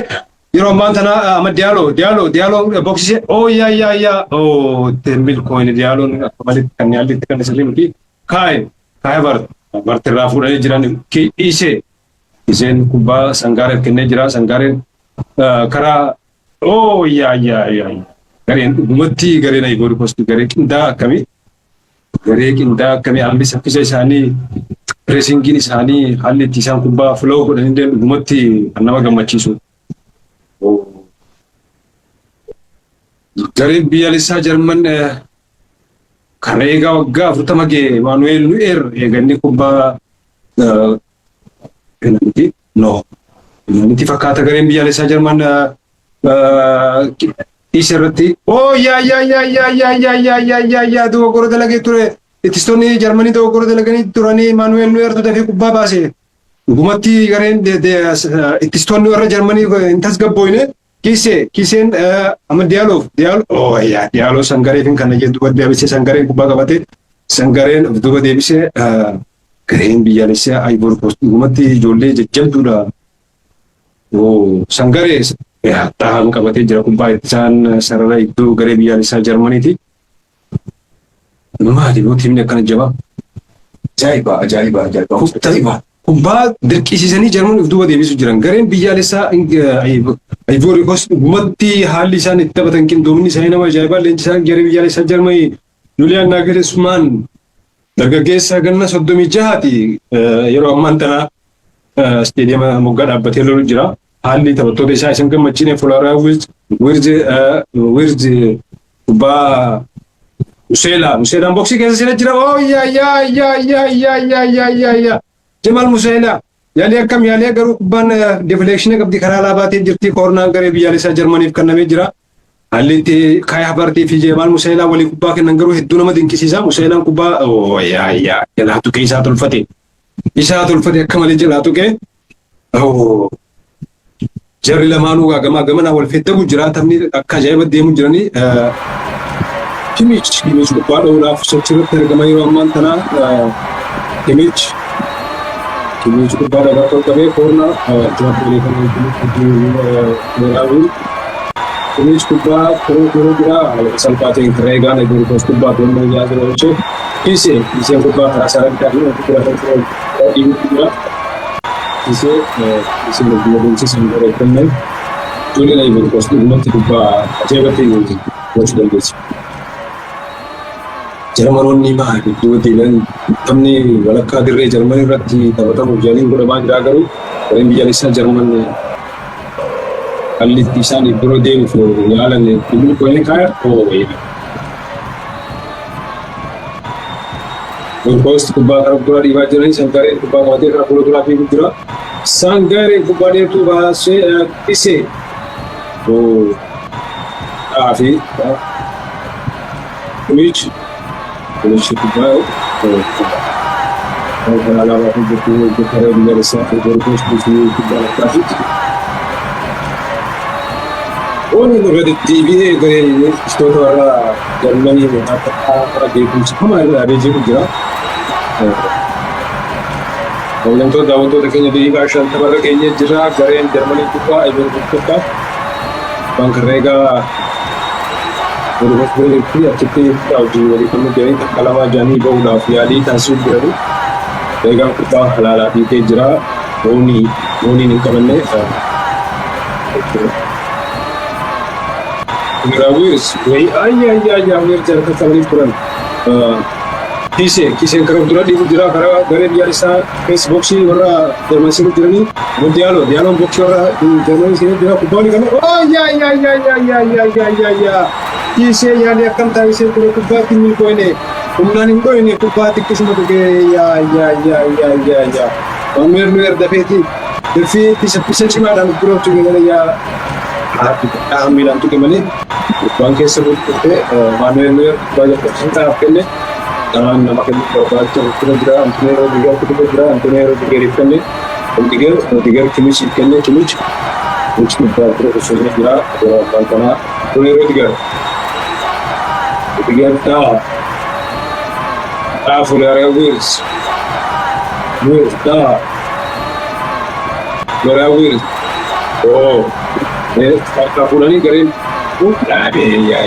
yeroo ammaan tana amma Diaaloo boksisee yaa milkooyin Diyaaloon akka malitti kan yaallitti kan isa limuti kaa'e bartirraa fuudhanii jiran iseen kubbaa Sangaareef kennee jira Sangaareen karaa yaa gareen dhugumatti gareen Ivory Coast garee qindaa akkamii haalli saffisa isaanii pireesingiin isaanii haalli itti isaan kubbaa filoo godhanillee dhugumatti kan nama gammachiisu. Gareen biyyaalessaa Jarman kan eegaa waggaa 40 ga'e Maanuweel Nu'eer eeganni kubbaa Inanitti fakkaata gareen biyyaalessaa Jarman isa irratti yaa dogoggora dalagee ture ittistoonni Jarmanii dogoggora dalaganii turanii Maanuweel Nu'eertu dafee kubbaa baase dhugumatti gareen ittistoonni warra Jarmanii hin tasgabbooyne kiiseen amma Diyaaloo Sangareefin kana jedhu deebisee Sangareen kubbaa qabate Sangareen of duuba deebisee gareen biyyaalessaa Ivory Coast dhugumatti ijoollee jajjabduudha. Sangaree taa'an qabatee jira kubbaa isaan sarara iddoo garee biyyaalessaa Jarmaniiti. Maali yoo tiimni akkana jabaa? Ajaa'iba. Kubbaa dirqisiisanii Jarman of duuba deebisuu jiran gareen biyyaalessaa Ivory Coast dhugumatti haalli isaan itti taphatan qindoominni isaanii nama ajaa'ibaa leenjisaan garee biyyaalessaa Jarmanii Julian Nagelsmann dargaggeessa ganna 36ti yeroo ammaan tana isteediyama moggaa dhaabbatee lolu jira. Haalli taphattoota isaa isin gammachiine Florian Wirtz kubbaa Museelaan boksii keessa sila jira. Jamal Musiala yaalii akkam yaalii garuu kubbaan deflekshinii qabdi karaa laabaatee jirti koornaan garee biyyaalessaa Jarmaniif kennamee jira. Haalli itti Kai Havertz fi Jamal Musiala walii kubbaa kennan garuu hedduu nama dinqisiisa. Musielaan kubbaa jalaa tuqee isaa tolfate akka malee jalaa tuqee. Jarri lamaanuu gamanaa wal feettamu jira taphni akka ajaa'iba deemu jiranii. Kimmich kubbaa dha'uudhaaf sochiirratti argama yeroo ammaan tana Kimmich kubbaa dhagaa tolfamee koornaa jaappolee kan waliin Kimmich kubbaa yeroo jira salphaatiin Reegaan Ivory Coast kubbaa to'annoo jira jechuun Kiiseen kubbaa karaa sararraa Kiiseen lubbuun Sangaree kenneen ijoolleen Ivory Coast dhugumatti kubbaa ajaa'ibatti gochuu dandeessu. Jarmanoonni maal iddoo deebi'an taphni walakkaa dirree Jarmanii irratti taphatamuuf jaaliin godhamaa jira garuu gareen biyyaalessaa Jarman kallitti isaan biroo deemuuf yaalan dhimmi koyne kaaya ooyina. Ivory Coast kubbaa karaa duraa dhiibaa jiranii sangaareen kubbaa qabatee karaa fuula duraa fiiguu jira. Sangaareen kubbaa dheertuu baasee dhisee fi Kılıçlı kubbaa kan alaabaa fi bakka biyyaalessaa Ivory Coast kubbaa lakkaafit. Ooni irratti deebi'ee garee istoota warra Jarmanii akka beekumsi kuma irraa adeemsisu jira. Hoggantoota daawwattoota keenya daqiiqaa 50 irra keenya jira gareen Jarmanii kubbaa Ivory Coast kubbaa bankarreegaa Ivory Coast achitti hojii walii kan jiran takka lama jaanii bahuudhaaf yaalii taasisuuf jirani. Eegaan kubbaa halaalaa dhiitee jira. Booniin hin qabanne. Giraawwiis wayi ayyaa jarka qabanii turan. Kiiseen karaa dura dhiibu jira karaa garee biyyaalessaa feesbooksii warra Jarmanii jiranii. Diyaaloon booksii warra Jarmanii jira kubbaa ni qabna. Kiisee yaali akkam taasisee ture kubbaatti hin milkooyne humnaan hin dhoyne kubbaatti akkasuma tuqee yaa Manuel dafeeti dafee isa cimaadhaan biroo tuqee malee yaa miilaan tuqe malee kubbaan keessa buutee Manuel kubbaa jalqabsiisan taa'aaf kenne dhamaan nama kennu barbaacha fudhata jira Antonio Rudiger fudhata jira Antonio Rudigeriif kenne Rudiger Kimichiif kenne Kimich kubbaa profesional jira Antonio Rudiger Digerta Flora Wills Flora Wills Kapulani garin ya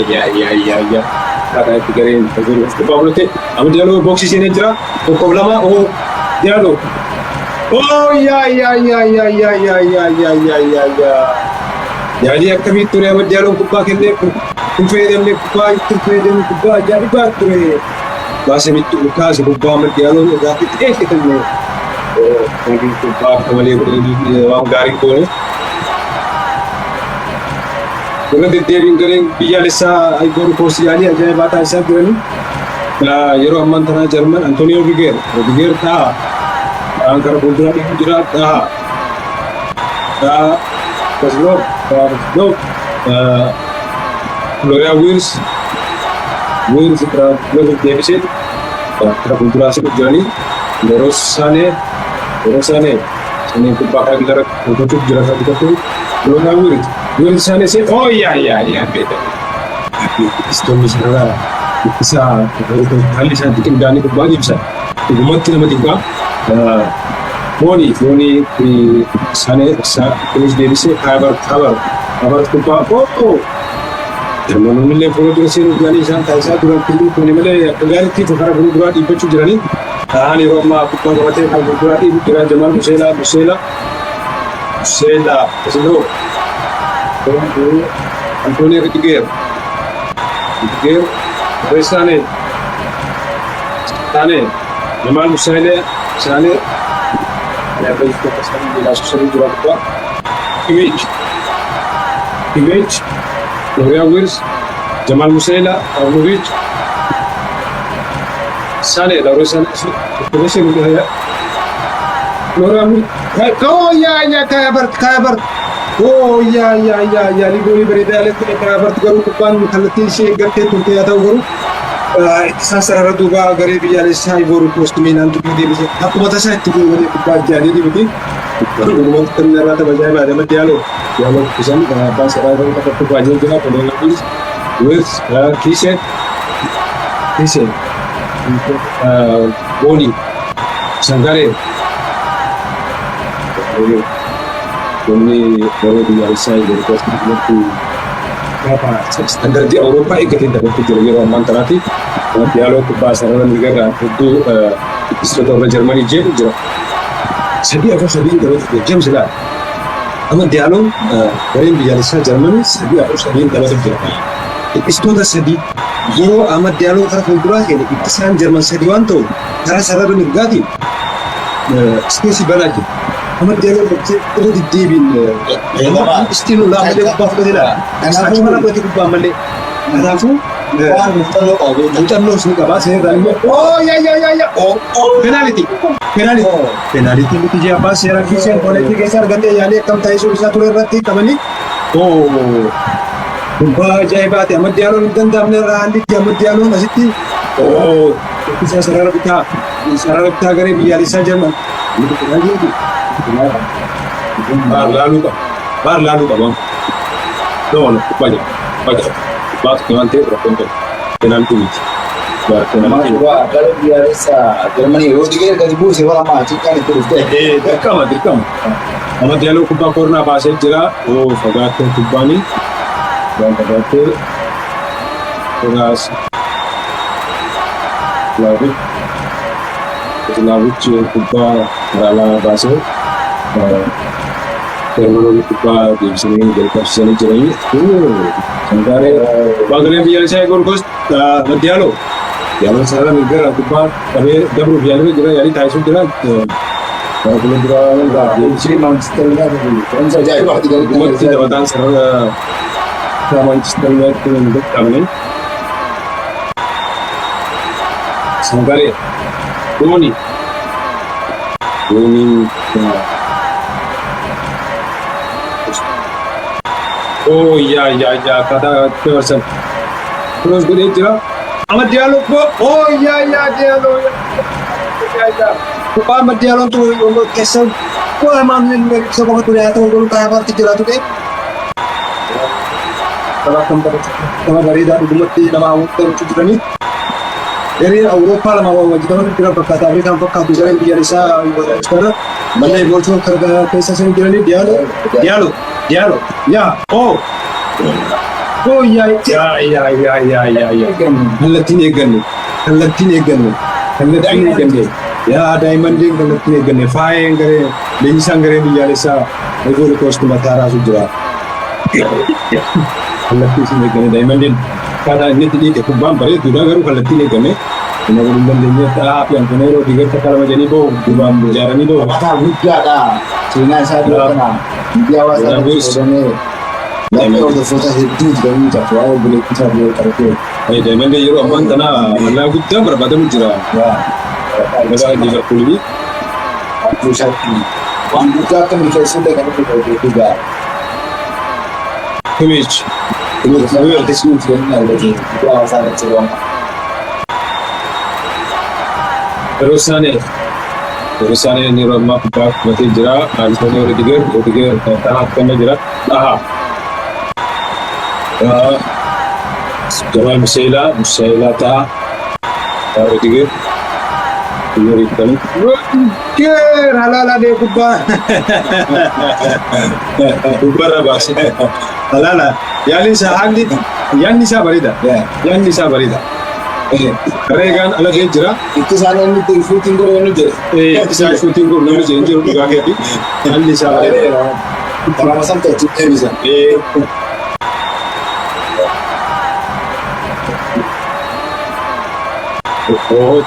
kata garin Pablote am dialog boxi sini jira tokko lama dialog jadi akkamitti ture amma dialog kubbaa kennee kun fayyadamne kubbaa ittiin fayyadamne kubbaa ajaa'ibaa ture baasee mitti kaase kubbaa amma dialog irraa fixee kenne kubbaa akka malee waan gaarii goone Kuna deddeebiin gareen biyyaalessaa Ivory Coast yaalii ajaa'ibaa taasisaa jiranii yeroo ammaan tanaa Jarman Antonio Rudiger ta'a waan karaa fuulduraa dhiibu jira ta'a Kozlov Flora Wills karaa deebisee karaa fuulduraa asii jiranii yeroo Saanee kubbaa karaa gilara hojjechuuf jira kan bitattu Flora Wills Saanee se beeta istoonni sarara isaa haalli isaa xiqqindaanii kubbaa ibsa dhugumatti nama xiqqaa Fooni Saanee kunis deebisee kabar kubbaa Jarmanoonni illee fuula dura seenuuf yaalii isaan taasisaa turan kun malee akka gaariitti karaa fuulduraa dhiibbachuu jiranii ta'an yeroo ammaa kubbaa qabatee kan fuulduraa dhiibu jira Jamal Musiala Antonio Rudiger Saanee Jamal Musiala Saanee jira kubbaa Kimmich Flora Wills Jamal Musiala Pavlovic Saanee Flora Kaya Bart Ligoni beredaa alatti Kaya Bart garuu kubbaan kallattiin ishee eeggattee turte haa ta'u garuu isaan sarara duubaa garee biyyaalessaa Ivory Coast miilaan tuqee deebisee akkuma tasaa itti goonee kubbaa jaanii dibiti Gurgurummaan kan irraa taphachaa baadama dialog isaan abbaan saraa irraa taphattu baay'ee jira Flora Wills Kiisee Booni Sangaree Kuni baru biasa Ivory Coast itu standar di Eropa ikutin dapat kejadian Roman terati dialog ke pasaran negara itu istilah orang Jerman jadi apa sedih terus jam selat Amma Diyaaloon gareen biyyaalessaa Jarmanii sadii afur sadiin taphatu jira. Istoota sadii yeroo amma Diyaaloo karaa fuulduraa keenya ittisaan Jarman sadii waan ta'u karaa sarara mirgaatiin ispeesii banaa jira. Amma Diyaaloo irra deddeebiin istiinuu laamalee kubbaa fudhatedha. Kanaafuu mana fudhate kubbaa malee. Kanaafuu muuxannoo isin qabaa seeraan immoo penaaliti miti jee abbaa seeraa kiiseen koleetii keessa argatee yaalee akkam taa'isuu isaa ture irratti qabanii kubbaa ajaa'ibaati amma Diyaaloon hin danda'amne irraa haallitti amma Diyaaloon asitti isa sarara bitaa garee biyyaalessaa Jarman baar laaluu qaba doon kubbaa jira baatu kewan ta'e rakkoon ta'e penaaltii miti. Kalau biasa Germany Rudiger gadi buuse wala maatii kan itti dhufte. Dirqama. Amma Diyaaloo kubbaa koornaa baasee jira. Fagaattee kubbaanii. Waan fagaattee Laavichi kubbaa raalaa baasee Jarmanoonni kubbaa deebisanii jalqabsiisanii jiranii. Sangaaree kubbaa garee biyyaalessaa eeguun Diyaaloo. Diyaaloon sarara mirgaa kubbaa qabee dabruuf yaalii jira yaalii taasisuu jira. Fuula duraa deebisee Manchester United taphataan sarara Manchester United hin beekamne. Sangaaree Dooniin akkaataa dabarsan kunuus godhee jira. Amma Diyaaloo Diyaaloo kubbaa amma Diyaaloon tu keessa kubbaa maamilli isa qofa ture haa ta'u goluu kaayyaa baarti jiraatu ta'e. Tapha bareedaa dhugumatti nama hawwatu jiranii. Gareen Awurooppaa lama wajjin jira fakkaata Afrikaan fakkaatu gareen biyyaalessaa irra mallee gooltuu keessa isin jiranii Diyaaloo kallattiin eegganne yaa daa'imman kallattiin eegganne faayeen garee leenjisaan garee biyyaalessaa Ivory Coast mataa raasu jira. Kallattiin eegganne daa'imman akkaataa inni itti dhiite kubbaan bareeduudha garuu kallattiin eegganne nama waliin dandeenye ta'aa fi Antoneeroo diigarta kalama jedhanii ba'u duubaan ijaaranii ba'u. Mataa guddaadha. Seenaa isaa dura kana biyya hawaasaa godhamee lammii hordoftoota hedduu jedhamuu taatu waa'ee buleettisaa biyya qabatee. Daa'imman yeroo ammaan kana mallaa guddaa barbaadamu jira. Magaalaa Liverpoolii. Waan guddaa akka milkeessuudha kan inni qabatee gaa. Kimmich. Yeroo isaanii yeroo ammaa kubbaa qabatee jira. Antoonii Rudiger ta'aa akkana jira. Jamal Musiala ta'aa. Rudiger halala deh kubbaa. Kubbarra baasee. Halala yaadni isaa bareeda. Reegaan ala ga'ee jira. Itti isaan inni fuutiin godhu inni jedhe. Isaan fuutiin godhu namni jedhe jiru dhugaa keetti. Haalli isaa bareeda. Bara masaan ta'e deebisa.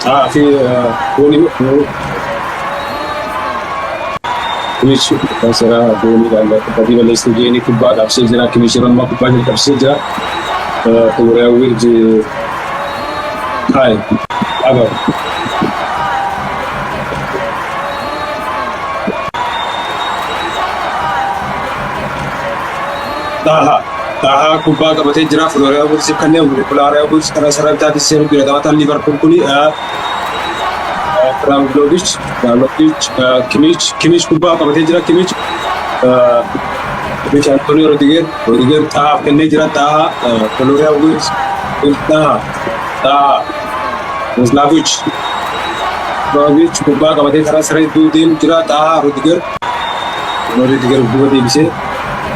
Ta'aa fi Kimmich seera booniidhaan bakka balleessuu geenii kubbaa qabsee jira. Kimmich yeroo ammaa kubbaa jalqabsee jira. Xumuraa wirji agar Taha kubbaa qabatee jira. Florian Wirtz kanneen Florian Wirtz karaa sarara bitaatiin seenuu jira. Taphataan Liverpool kuni Abramovich, Kimmich kubbaa qabatee jira. Kimmich Antonio Rudiger tahaaf kennee jira. Taha Florian Wirtz Taha Slavic kubbaa qabatee karaa sarara hedduu deemu jira. Taha Rudiger duuba deebisee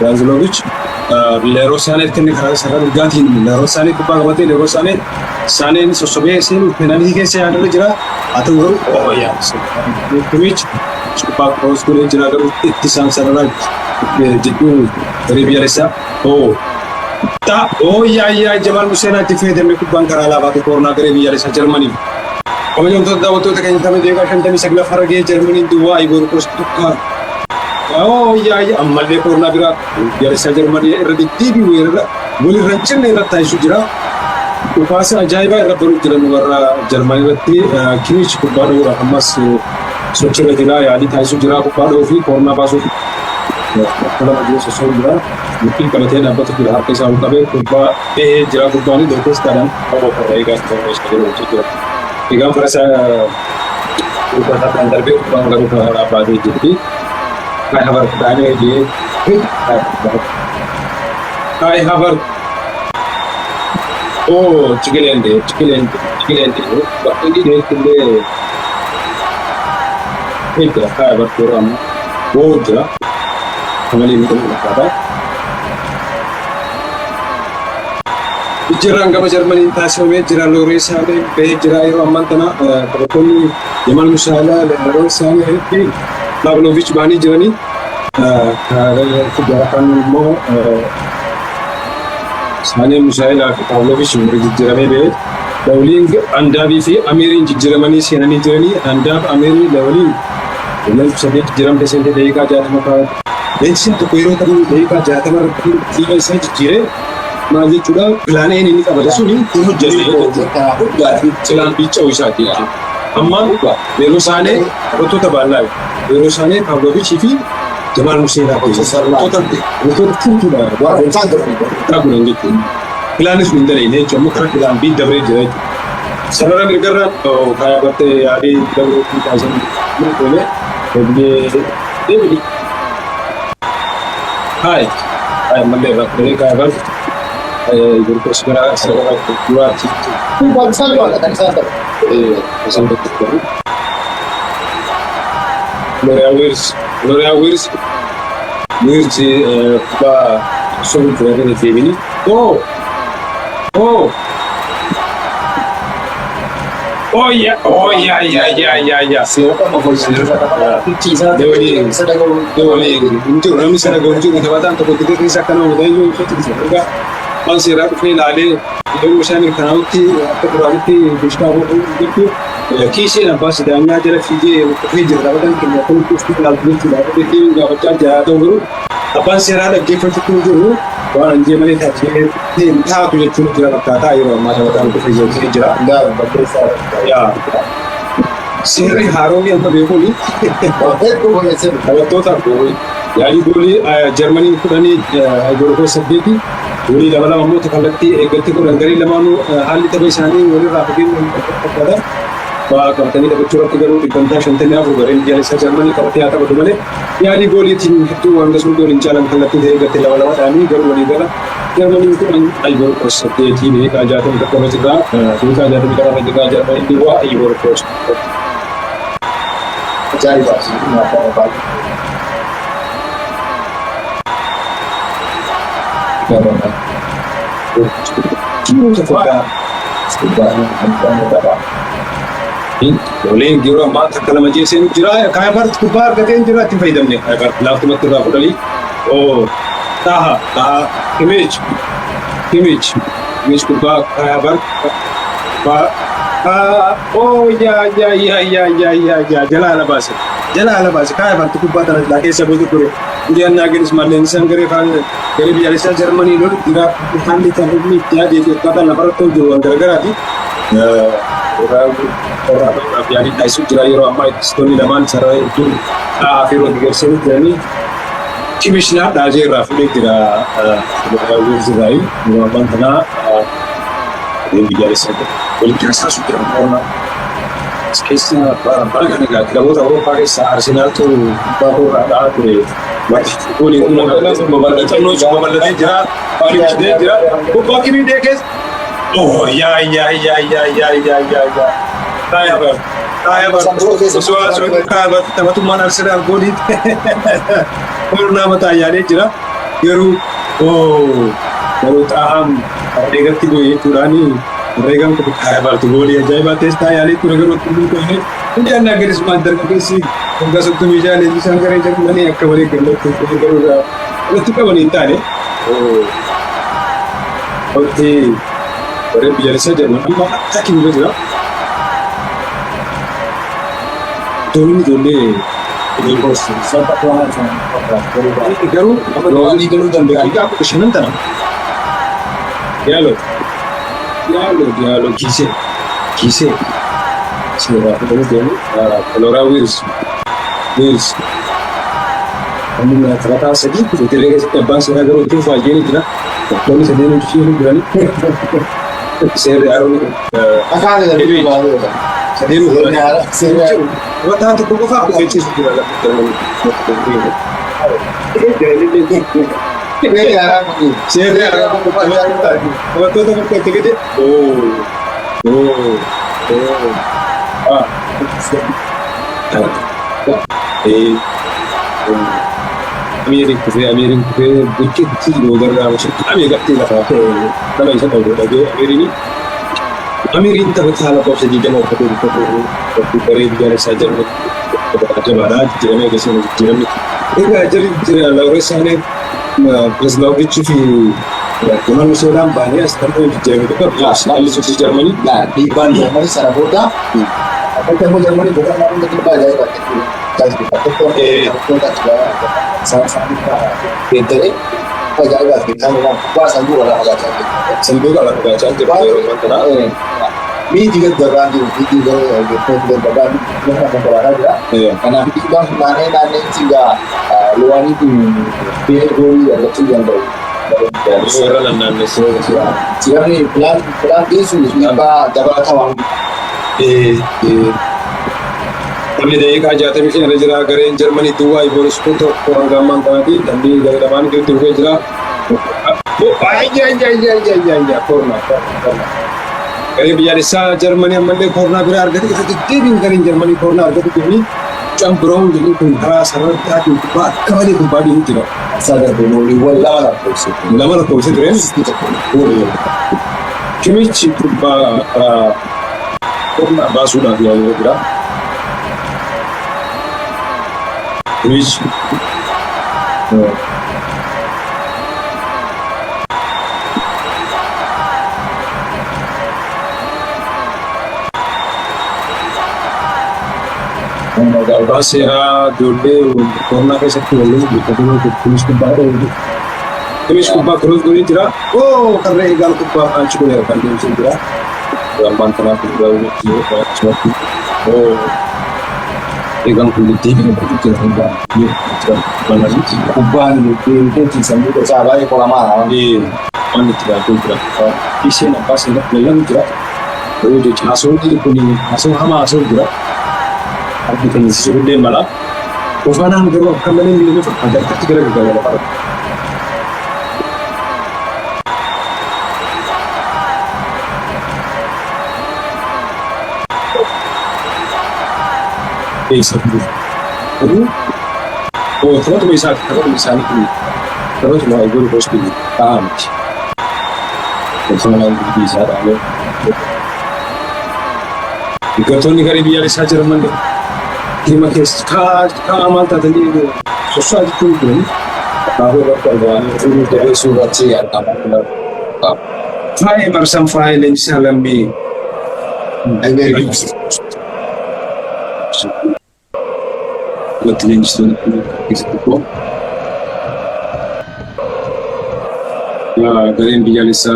Razlovic Leroy Sané kennee karaa sarara mirgaatiin Leroy Sané kubbaa qabatee Leroy Sané sossobee seenuu penaaltii keessa yaadamee jira. Haa ta'u garuu Kimmich Kubbaa Osgolee jira garuu itti isaan sarara jidduu garee biyyaalessaa. Yaa Jamal Museenaa itti fayyadamne kubbaan karaa laafaatu koornaa garee biyyaalessaa Jarmaniif. Kabajamtoota daawwattoota keenya tapha deegaa 59 faragee Jarmaniin duwwaa Ivory Coast tokko. Yaa ammallee koornaa biraa biyyaalessaa Jarmanii irra deddeebi'u weerara walirra hin cinne irratti taasisu jira. Kubbaa ajaa'ibaa irra baruu jiran warra Jarmanii irratti Kimmich kubbaa dha'uudhaaf ammas sochirra jira yaalii taasisu jira kubbaa dha'uu fi koornaa baasuuf lama jiru sosochii jira. Muktiin qabatee dhaabbatu jira harka isaa qabee kubbaa dhahee jira kubbaan dorgossaadhaan hawwataa eegaa jira. Egaan farasaa kubbaa darbee kubbaan garuu karaa baatee jirti. Kai Havertz daanee jedhee Kai Havertz Cikileende bakka inni deemtillee egaa Kai Havertz yeroo ammaa jira amalee ni ta'uu fakkaata. Jijjiirraan gama Jarmaniin taasifamee jira. Looree Saanee bahee jira yeroo ammaa kana taphattoonni Jamal Musiala, Leroy Saanee fi Pavlovic ba'anii jiranii. Kan immoo Saanee Musiala fi Pavlovic jijjiiramee bahee Lawliin Andaabii fi Amiiriin jijjiiramanii seenanii jiranii. Andaab Amiirii Lawliin saddeet jijjiiramte seentee daqiiqaa 60 fa'aa. Beeksisni tokko yeroo ta'u daqiiqaa 60 irratti dhiiga isaa jijjiiree maal jechuudha pilaaneen inni qabate suni kun hojjetee cilaan biica'uu isaati. Amma yeroo Saanee taphattoota baallaa yeroo Saanee Pavlovicii fi Jamal Musiala taphattoota fuuldura waan ta'an jechuudha. Pilaanis hin daleine jechuudha amma karaa pilaan bii dabree jira jechuudha. Sarara mirgarraan Kai Havertz yaadee dabree taasisan mul'ifame deebiin Hai malee irraa fudhatee Kai Havertz Ivory Coast gara sarara duraatti Florian Wirtz kubbaa sobii fudhatee deebiin ya. Namni sana gahuu taphataan tokko xixiqqee isa kana hojjetan yoo waan seeraa dhufee ilaalee yeroo isaa mirkanaa'utti akka duraanitti bishkaafuu jechuun kiiseen abbaa sidaanyaa jala fiigee dhufee jira taphatan keenya kun kuusti ilaaltuutti dhaabbatee gaafachaa jira ta'u garuu abbaan seeraa dhaggeeffachuutu jiru waan anjee malee taatu jechuun jira fakkaataa yeroo ammaa taphataan dhufee jira. Seerri haaroomii amma beekuuni taphattootaaf yaalii goolii Jarmanii 10 Ivory Coast 8 goolii dabalama immoo kallattii eeggatti godhan garee lamaanuu haalli tapha isaanii walirraa fageenya fakkaata. Qabatanii taphachuu irratti garuu 54 gareen biyyaalessaa Jarmanii qabatee haa taphatu malee yaalii gooliitiin hedduu waan gasuu gooliin caalan kallattii ta'e eeggatti lama dhaanii garuu walii gala Jarmanii 10 Ivory Coast 8 meeqaa 61 irraa meeqaa 61 irraa Jarmanii duwwaa Ivory Coast. Ajaa'iba! Looleen yeroo ammaa takka lama jeeseen jira. Kai Havertz kubbaa argatee jira ittiin fayyadamne. Kai Havertz laaftumatti irraa fudhanii. Taha Kimmich kubbaa Kai Havertz kubbaa jalaa ala baase Kai Havertz kubbaa tana jalaa keessa buutu ture. Indiaan naagenis malleen isaan garee biyyaalessaa Jarmanii lolu jira haalli taphni itti yaadee akkaataa lafarratti jiru waan garagaraati. Yaalii taasisuu jira yeroo ammaa ittistonni lamaan sarara hedduun dhahaa fi Roodigerseen jiranii Kimmich dhaajee irraa fuudhee jira Wirtz irraa yeroo ammaa kanaa biyyaalessaa walitti rasaasuu jira morma. Keessa bara kana egaa kilaboota Awurooppaa keessaa Arsenaaltu baaboo irraa dhahaa ture. Gooliin kun babal'atee jira. Kimmich jira. Kubbaa Kimmich keessa. Kai Havertz taphatummaan Arsenaal goolii koronaa mataa yaadee jira. Garuu xaa'aan eegatti bu'ee jechuudhaan herreegaan kun Kai Havertz goolii ajaa'ibaa teessaa yaalee ture garuu tulluu ta'ee Indiaan naagenis maal dargaggeessi Waggaa 36 leenjisaan garee Jarmanii akka malee gammachuu garuu irratti qaban hin taane. Wanti warreen biyyaalessaa Jarmanii amma attaakiin irra jira. Ijoollee garuu loonii galuu danda'a. Egaa akka shanan tana. Diyaalo kiisee. Seera fudhatanii deemu. Kolooraa Wiils. Amma taphataa sadii hoteelee keessatti abbaan seeraa garuu itti faayyee ni jira. Wantoonni sadeen hojii hin jirani. Seerri haaromni. Afaan sadeen Wataa tokko qofaa beeksisu jira seerri taphattoota bakka itti gadi. Amirin kufee buccitti yoo gargaaru amee gattee lafaa nama isa qabu dhagee Amirin taphataa lakkoofsa 20 uffatee garee biyyaalessaa jabaadhaa jedhamee agarsiisan jijjiiramni. Egaa jira Lawrensaalee Pireezidaavichii fi Kunan Soodaan baay'ee as tartee jijjiiramee tokko haallisuutti Jarmanii. Dhiibbaan Jarmanii sana booda akka immoo Jarmanii booda namoonni dhiibbaa ajaa'ibaa Miti gaggaraa jiru, miti gaggaraa jira. Kanaaf dhiibbaan naannee egaa lo'anii kun biyya goolii argachuu danda'u. Seera naannessee. Seerri filaan geessuun dhiibbaa dabalataa waan. Namni daqiiqaa 65 irra jira gareen Jarmanii duwwaa Ivooriskoota korangaammaan ta'anii dhalli garee lamaan itti dhufee jira. Garee biyyaalessaa Jarmanii ammallee koornaa biraa argate keessatti deebiin gareen Jarmanii koornaa argate jedhanii Cambiroon jedhanii kun karaa sarartaatiin akka malee kun baadiyyaa jira. Sadarbooliiwwan lama lakkoofsa tureen Kimichi kubbaa koornaa baasuudhaaf yaa'ee jira. Kimichi seera ijoollee koronaa keessatti waliin biqiltoota kunis kubbaa kunuus godhee jira. Karra eegaan kubbaa aanchi godhee kan deemsee jira. Gambaan kanaaf kubbaa akkasumatti eegaan kun deebiin jira. kubbaan deemtee sammuu isaa baay'ee qoramaa Waan itti baatee jira. Isheen abbaa seera leellan jira. Yeroo jecha haasawni kun haasawaa hamaa haasawuu jira. Argitan sisudee mala ufanaan garuu akka malee miidhagina fakkaata akkatti gara gaggabala fara. Eessa jiru? Taphatuma isaanii kun taphatuma Ivory Coast ta'aa miti. Taphatuma isaa dhaalee. Deeggartoonni garee biyyaalessaa Jarmanii Terima kasih. Amal tadi susah itu kan. Aku berkorban itu dari surat sih apa benar. File bersama file yang salami. Betul yang sudah itu. Ya, kalian biasa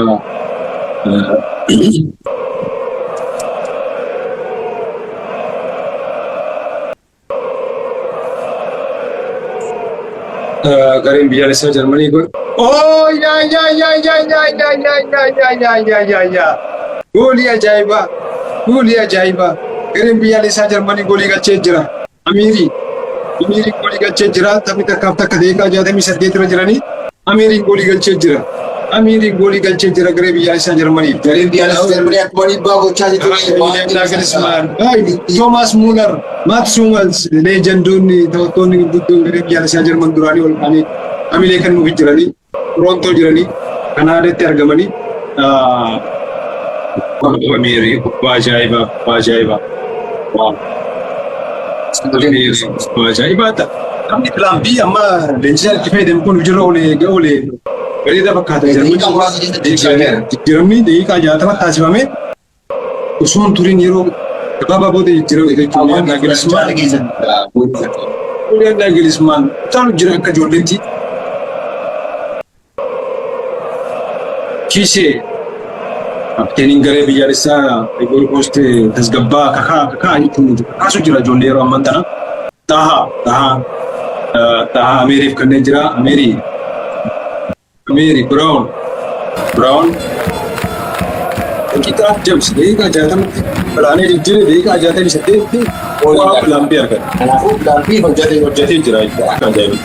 gareen biyyaalessaa Jarmanii kun goolii ajaa'ibaa gareen biyyaalessaa Jarmanii goolii galchee jira. Amiiriin goolii galchee jira. Taphni takkaaf takka daqiiqaa 68 irra jiranii Amiiriin goolii galchee jira. Garee biyyaalessaa Jarmanii. Gareen biyyaalessaa Jarmanii akkuma dhiibbaa gochaa jirtu. Toomaas Muular, Maats Hummels, leejandoonni taphattoonni gurguddoo garee biyyaalessaa Jarman duraanii ol kaanii amilee kan nuuf jiranii, Torontoo jiranii, Kanaadaatti argamanii. Amiirii kubbaa ajaa'ibaa. Ajaa'ibaadha. Namni filaan biyya amma leenjisaa itti fayyadamu kun hojirra oolee bareeda fakkaata. Jijjiiramni daqiiqaa 60 taasifame osoo hin turin yeroo gabaabaa booda jijjiirama Nagelsmann utaalu jira akka ijoolleetti. Kiisee kapteeniin garee biyyaalessaa Ivory Coast tasgabbaa kakaa jechuun kaasu jira ijoollee yeroo ammaa tana. Taha Ameeriif kanneen jira. Ameeri Brown daqiiqaa James daqiiqaa 60 filaanee jijjiiree daqiiqaa 68tti waa filaanbii argata. Kanaafuu filaanbii hojjetee jira akka ajaa'iba.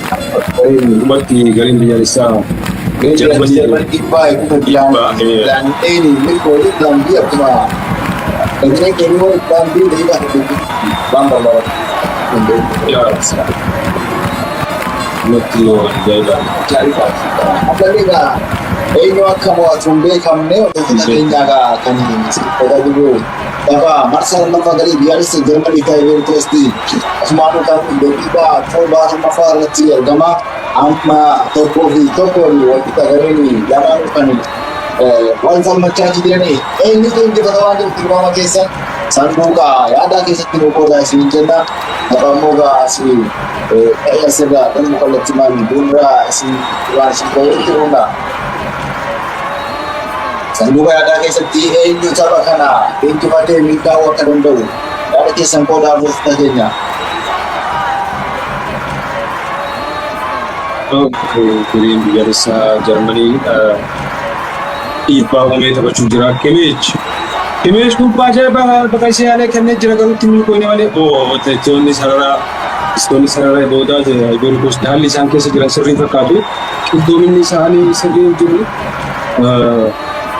Dhumatti gareen biyyaalessaa Jerman dhibbaa filaanteen milkoolii filaanbii akkuma kanneen keenyoo filaanbii daqiiqaa waan barbaadu. Abbaliga eenyu akka mo'atuun beekamne wantoota keenyaa kan tajaajilu lafa marsaa lafa garii biyyaalessa Jarmanii ta'e Ivory Coast asumaan kan daqiiqaa 70 irratti argama. Amma tokkoon wantoota gareen lamaan kan waan falmachaa jiranii eenyutu injifata waan jirtu waama keessan sanduuqa yaadaa keessatti boqotaa isin jenna. Lafa immoo asii asirraa kan kallattii maali duuraa isin waan isin fayyadu hunda. Sanduuqa yaadaa keessatti eenyu tapha kana injifatee milkaa'uu akka danda'u yaada keessan qoodaa gosoota keenya. Gareen biyyaalessaa Jarmanii dhiibbaa uumee taphachuu jira. Kimmich kubbaa ajaa'ibaa bakka ishee yaalee kennee jira garuu itti milkoone malee istoonni sarara boodaa Ivory Coast haalli isaan keessa jiran sirrii fakkaatu. Qindoominni isaanii sirrii hin jiru.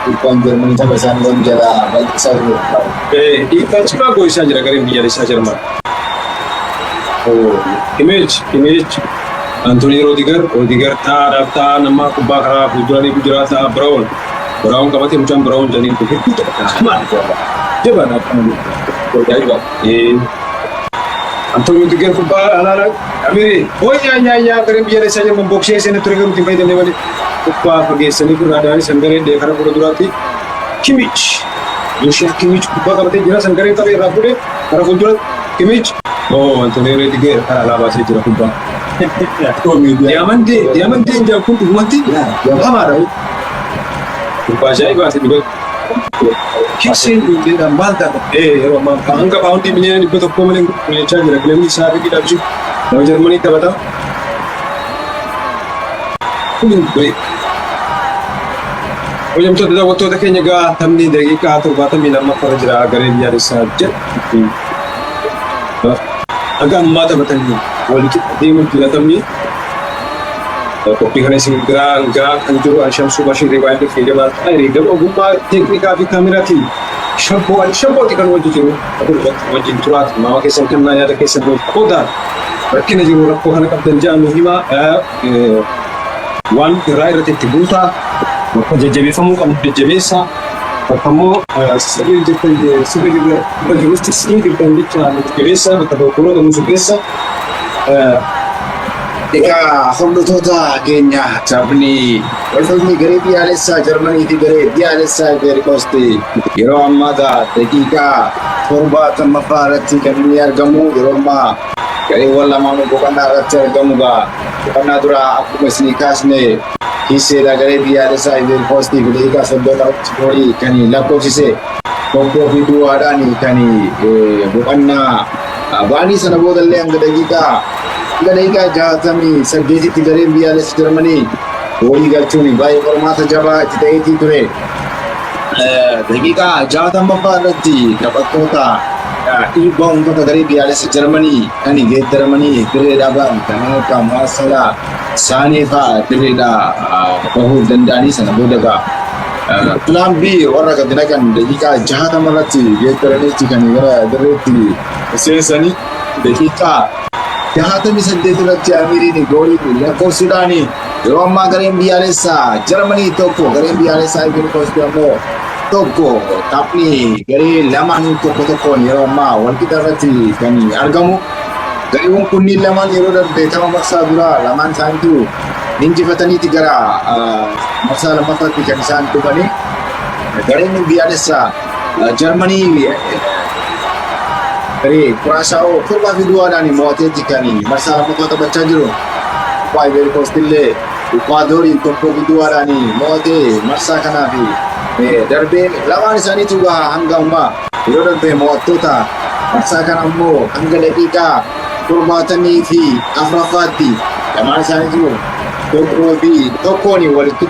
Kubbaan Jarmanii tapha isaanii waan jalaa bal'isaa jiru. Dhiibbaa cimaa goo'isaa jira gareen biyyaalessaa Jarman. Kimmich Anthony Rodiger ta'a nama kubbaa karaa fuulduranii jira ta'a Brown qabatee mucaan Brown jaliin hedduu taphataa jabana ajaa'iba. Anthony Rodiger kubbaa alaala Ameeri nyaa gareen biyyaalessaa Jarman boksee seenaa ture garuu itti fayyadamne malee kubbaa fageessanii irraa san gareen karaa fuula duraatti Kimmich kubbaa qabatee jira san gareen qabee irraa fuudhee karaa fuulduratti Kimmich Anthony Rodiger karaa alaa baasee jira kubbaa. Diamante kun dhugumatti hamaadha. Kubbaa ajaa'ibaa ta'e dhugaa. Kikseen dhuunfaadhaan maal ta'a? Yeroo ammaa hanga paawundii miliyoona 100 malee gurgurechaa jira. Kilabii isaa fi dhaabsi nama Jarmanii taphata. Kun bareeda. Hojjamtoota daawwattoota keenya egaa taphni daqiiqaa 72 farra jira garee biyyaalessaa jedhu. Akka ammaa taphatanii walitti deemuun filatamni qophii kana isin biraa kan jiru Shamsuu Bashiir waan fayyadamaa ta'e ogummaa teeknikaa fi kaameraatiin shabbooti kan wajji jiru wajjin turaati maama keessan kennaa yaada keessan qoodaan rakkina jiru rakkoo kana qabdan jedhan himaa waan irraa irratti itti buutaa bakka jajjabeeffamuu qabu jajjabeessaa bakka immoo sirrii jirtan jecha jajjabeessaa bakka dogoggoroota musu keessa. Egaa hordoftoota keenya taphni walfalmii garee biyyaalessaa Jarmanii fi garee biyyaalessaa Ivory Coast yeroo ammaa daqiiqaa 70 irratti kan inni argamu yeroo ammaa gareewwan lamaanuu boqonnaa irratti argamu boqonnaa dura akkuma isinii kaasne Kiiseedha garee biyyaalessaa Ivory Coast fi daqiiqaa 30 goolii kan lakkoofsise tokkoo fi duwwaadhaan kan boqonnaa baanii sana boodallee hanga daqiiqaa 68tti gareen biyyaalessaa Jarmanii goolii galchuun baay'ee qormaata jabaa itti ta'eetii ture. Daqiiqaa 60 irratti taphattoota dhiibbaa uumtoota garee biyyaalessaa Jarmanii kan geeddaramanii direedhaa ba'an kan akka Marcelo Saanee fa'aa direedhaa bahuu danda'anii sana booda Plan B warra gadi naqan daqiiqaa 60 irratti geeddaraniitti kan gara direetti seensanii daqiiqaa 68 irratti Ameeriin goolii lakkoofsuudhaan yeroo ammaa gareen biyyaalessaa Jarmanii tokko gareen biyyaalessaa Ivory Coast ammoo tokko taphni garee lamaan tokkoon yeroo ammaa walqixa irratti kan argamu. Gariiwwan kunniin lamaan yeroo darbe tapha marsaa duraa lamaan isaaniitu injifataniiti gara marsaa lammaffaatti kan isaan dhufanii. Gareen biyyaalessaa Jarmanii garee Kuraasaawoo 7-2 mo'ateetti kan marsaa lammaffaa taphachaa jiru. Ivory Coast illee Ecuadoriin 1-2 mo'atee marsaa kanaaf darbee lamaan isaaniitu hanga ammaa yeroo darbe mo'attoota marsaa kana ammoo hanga daqiiqaa 74 lamaan isaaniitu tokkoon walitti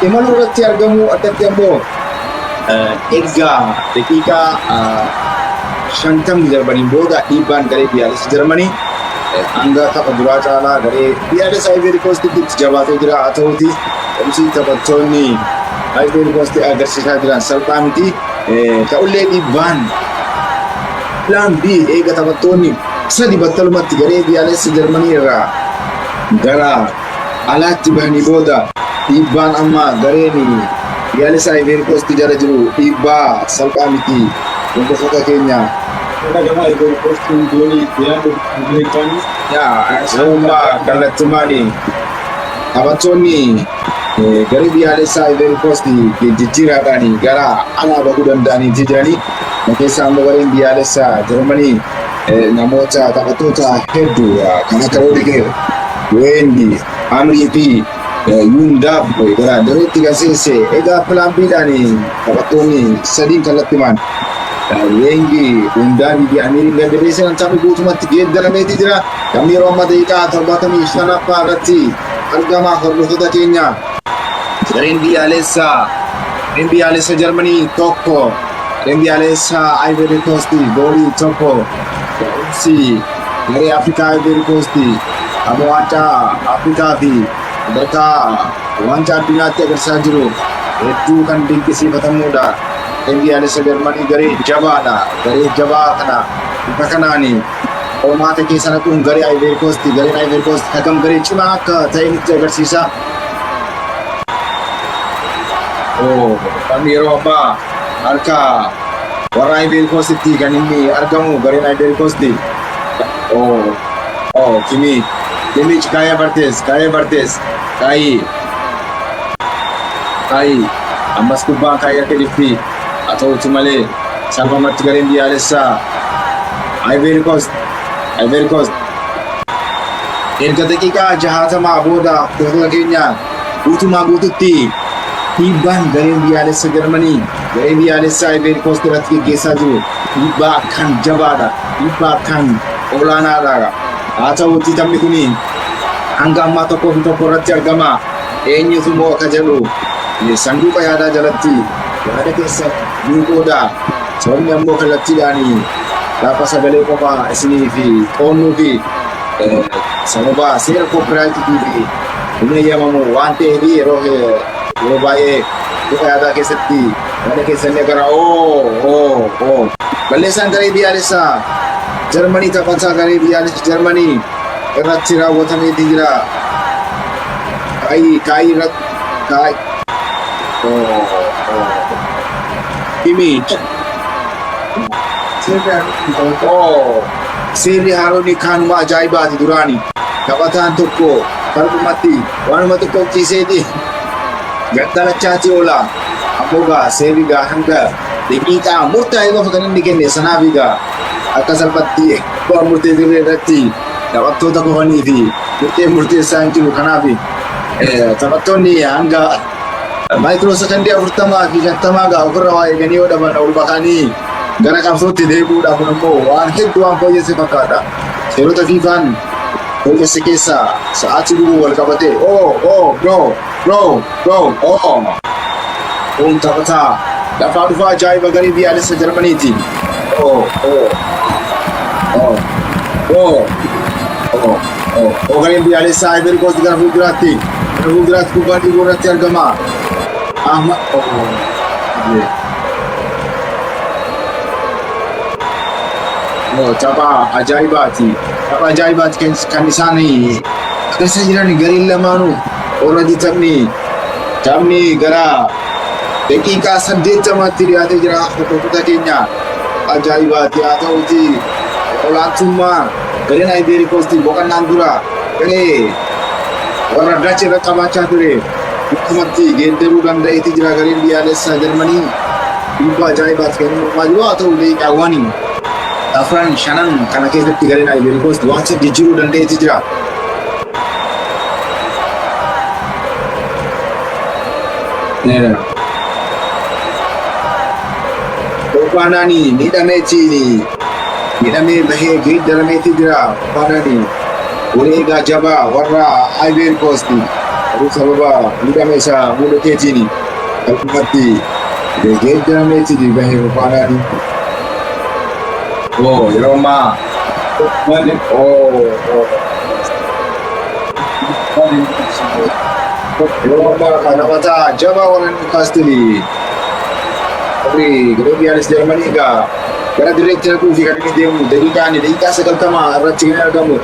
imaluu irratti argamu. Addatti ammoo egaa daqiiqaa 50 darbaniin booda dhiibbaan garee biyyaalessa Jarmanii hanga tapha duraa caalaa garee biyyaalessa Ivory Coastitti jabaatee jira. Haa ta'uuti omsii taphattoonni Ivory Coast agarsiisaa jiran salphaa miti. Ta'ullee dhiibbaan Plan B eega taphattoonni sadi battalumatti garee biyyaalessa Jarmanii irraa gara alaatti bahanii booda dhiibbaan amma gareen biyyaalessa Ivory Coast jala jiru dhiibbaa salphaa miti. Hordoftoota keenya Gama Ivory Coast goolii yaadu Ameerikaanii. Sababa kallattumaan taphattoonni garee biyyaalessaa Ivory Coast jijjiiraadhaan gara alaa bahuu danda'aniiti jiranii. Keessaa ammoo gareen biyyaalessaa Jarmanii namoota taphattoota hedduu kan akka Rudiger, Wendy, Amrii fi Yundaaf gara dareetti galseesse. Egaa Plan B'dhaan taphattoonni sadiin kallattimaan Wendy, Yundaaf fi Amrii gaddeebisan taphni guutumatti geeddarameeti jira. Kan yeroo amma daqiiqaa 75 irratti argama. Hordoftoota keenya gareen biyyaalessa Jarmanii tokko, gareen biyyaalessa Ivory Coast goolii tokko. Garee Afrikaa Ivory Coast amma waancaa Afrikaa fi sadarkaa waancaa addunyaatti agarsiisaa jiru hedduu kan dinqisiifatamudha. Gareen biyyaalessa Jarmanii garee jabaadha. Garee jabaa kana bifa kanaan qormaata keessa naquun garee Ivory Coast, gareen Ivory Coast hagam garee cimaa akka ta'e nutti agarsiisa. Kan yeroo abbaa harka warra Ivory Coastitti kan inni argamu gareen Ivory Coast. Kimmich Kaya Bartes ammas kubbaan Kaya akka jirti. Haa ta'uuti malee salphumatti gareen biyyaalessaa Ivory Coast erga daqiiqaa 60 booda hordoftoota keenya guutumaa guututti dhiibbaan gareen biyyaalessa Jarmanii gareen biyyaalessaa Ivory Coast irratti gaggeessaa jiru dhiibbaa kan jabaadha, dhiibbaa kan olaanaadha. Haa ta'uuti taphni kun hanga ammaa tokko irratti argama. Eenyutu moo akka jedhu sanduuqa yaadaa jalatti yaada keessa ni qooda. Sababni ammoo kallattiidhaan gaafa sagalee qofaa isinii fi qoonnuu fi sababa seera koopiraayitii fi hin eeyyamamu waan ta'eef yeroo baay'ee duqa yaadaa keessatti yaada keessanii gara balleessaan garee biyyaalessaa Jarmanii taphataa garee biyyaalessa Jarmanii irratti raawwatameeti jira. Kaayii irratti Kimmich seerri haaroon kaanuma ajaa'ibaati. Duraani taphataan tokko falmumatti waanuma tokko ciiseeti gattalachaati oola. Ammoo seerri hanga daqiiqaa murtaa'e qofa kan inni kenne sanaaf akka salphatti waan murteessee irratti taphattoota qofanii fi murteessaa hin jiru. Kanaaf taphattoonni hanga maayikiroo sekondii 40 fi 50 ofirra waa eeganii yoo dhaban ol baqanii gara qabsootti deebi'uudhaaf kun immoo waan hedduu waan fooyyesse fakkaata. Seerota fiifaan fooyyesse keessaa sa'aatii dhuguu wal qabate kun taphataa lafaa dhufaa ajaa'iba garee biyyaalessa Jarmaniiti. Gareen biyyaalessaa Ivory Coast gara fuulduraatti kubbaa dhiibuu irratti argama. Tapha ajaa'ibaati kan isaan agarsiisaa jiran gareen lamaanuu. Already taphni gara daqiiqaa 80tti dhiyaatee jira. Hordoftoota keenya ajaa'ibaati. Haa ta'uuti olaantummaa gareen Ivory Coast boqonnaan dura garee warra Dutch irra qabaachaa ture. Akkumatti geeddaruu danda'eeti jira gareen biyyaalessaa Jarmanii. Dhiibbaa ajaa'ibaati kan uumamaa jiru haa ta'u daqiiqaawwan afran shanan kana keessatti gareen Ivory Coast waan isa jijjiiruu danda'eeti jira. Kofaanaani miidhamee bahee geeddarameeti jira. Kofaanaani wareegaa jabaa warra Ivory Coast sababa miidhama isaa mudateetiin akkumatti geeddarameeti bahee Kofaanaani. Yeroo ammaa kana mataa jabaa warra Newcastle garee biyyaalessaa Jarmanii egaa gara direetti naquu fi kan inni deemu daqiiqaa 90 irratti kan argamu.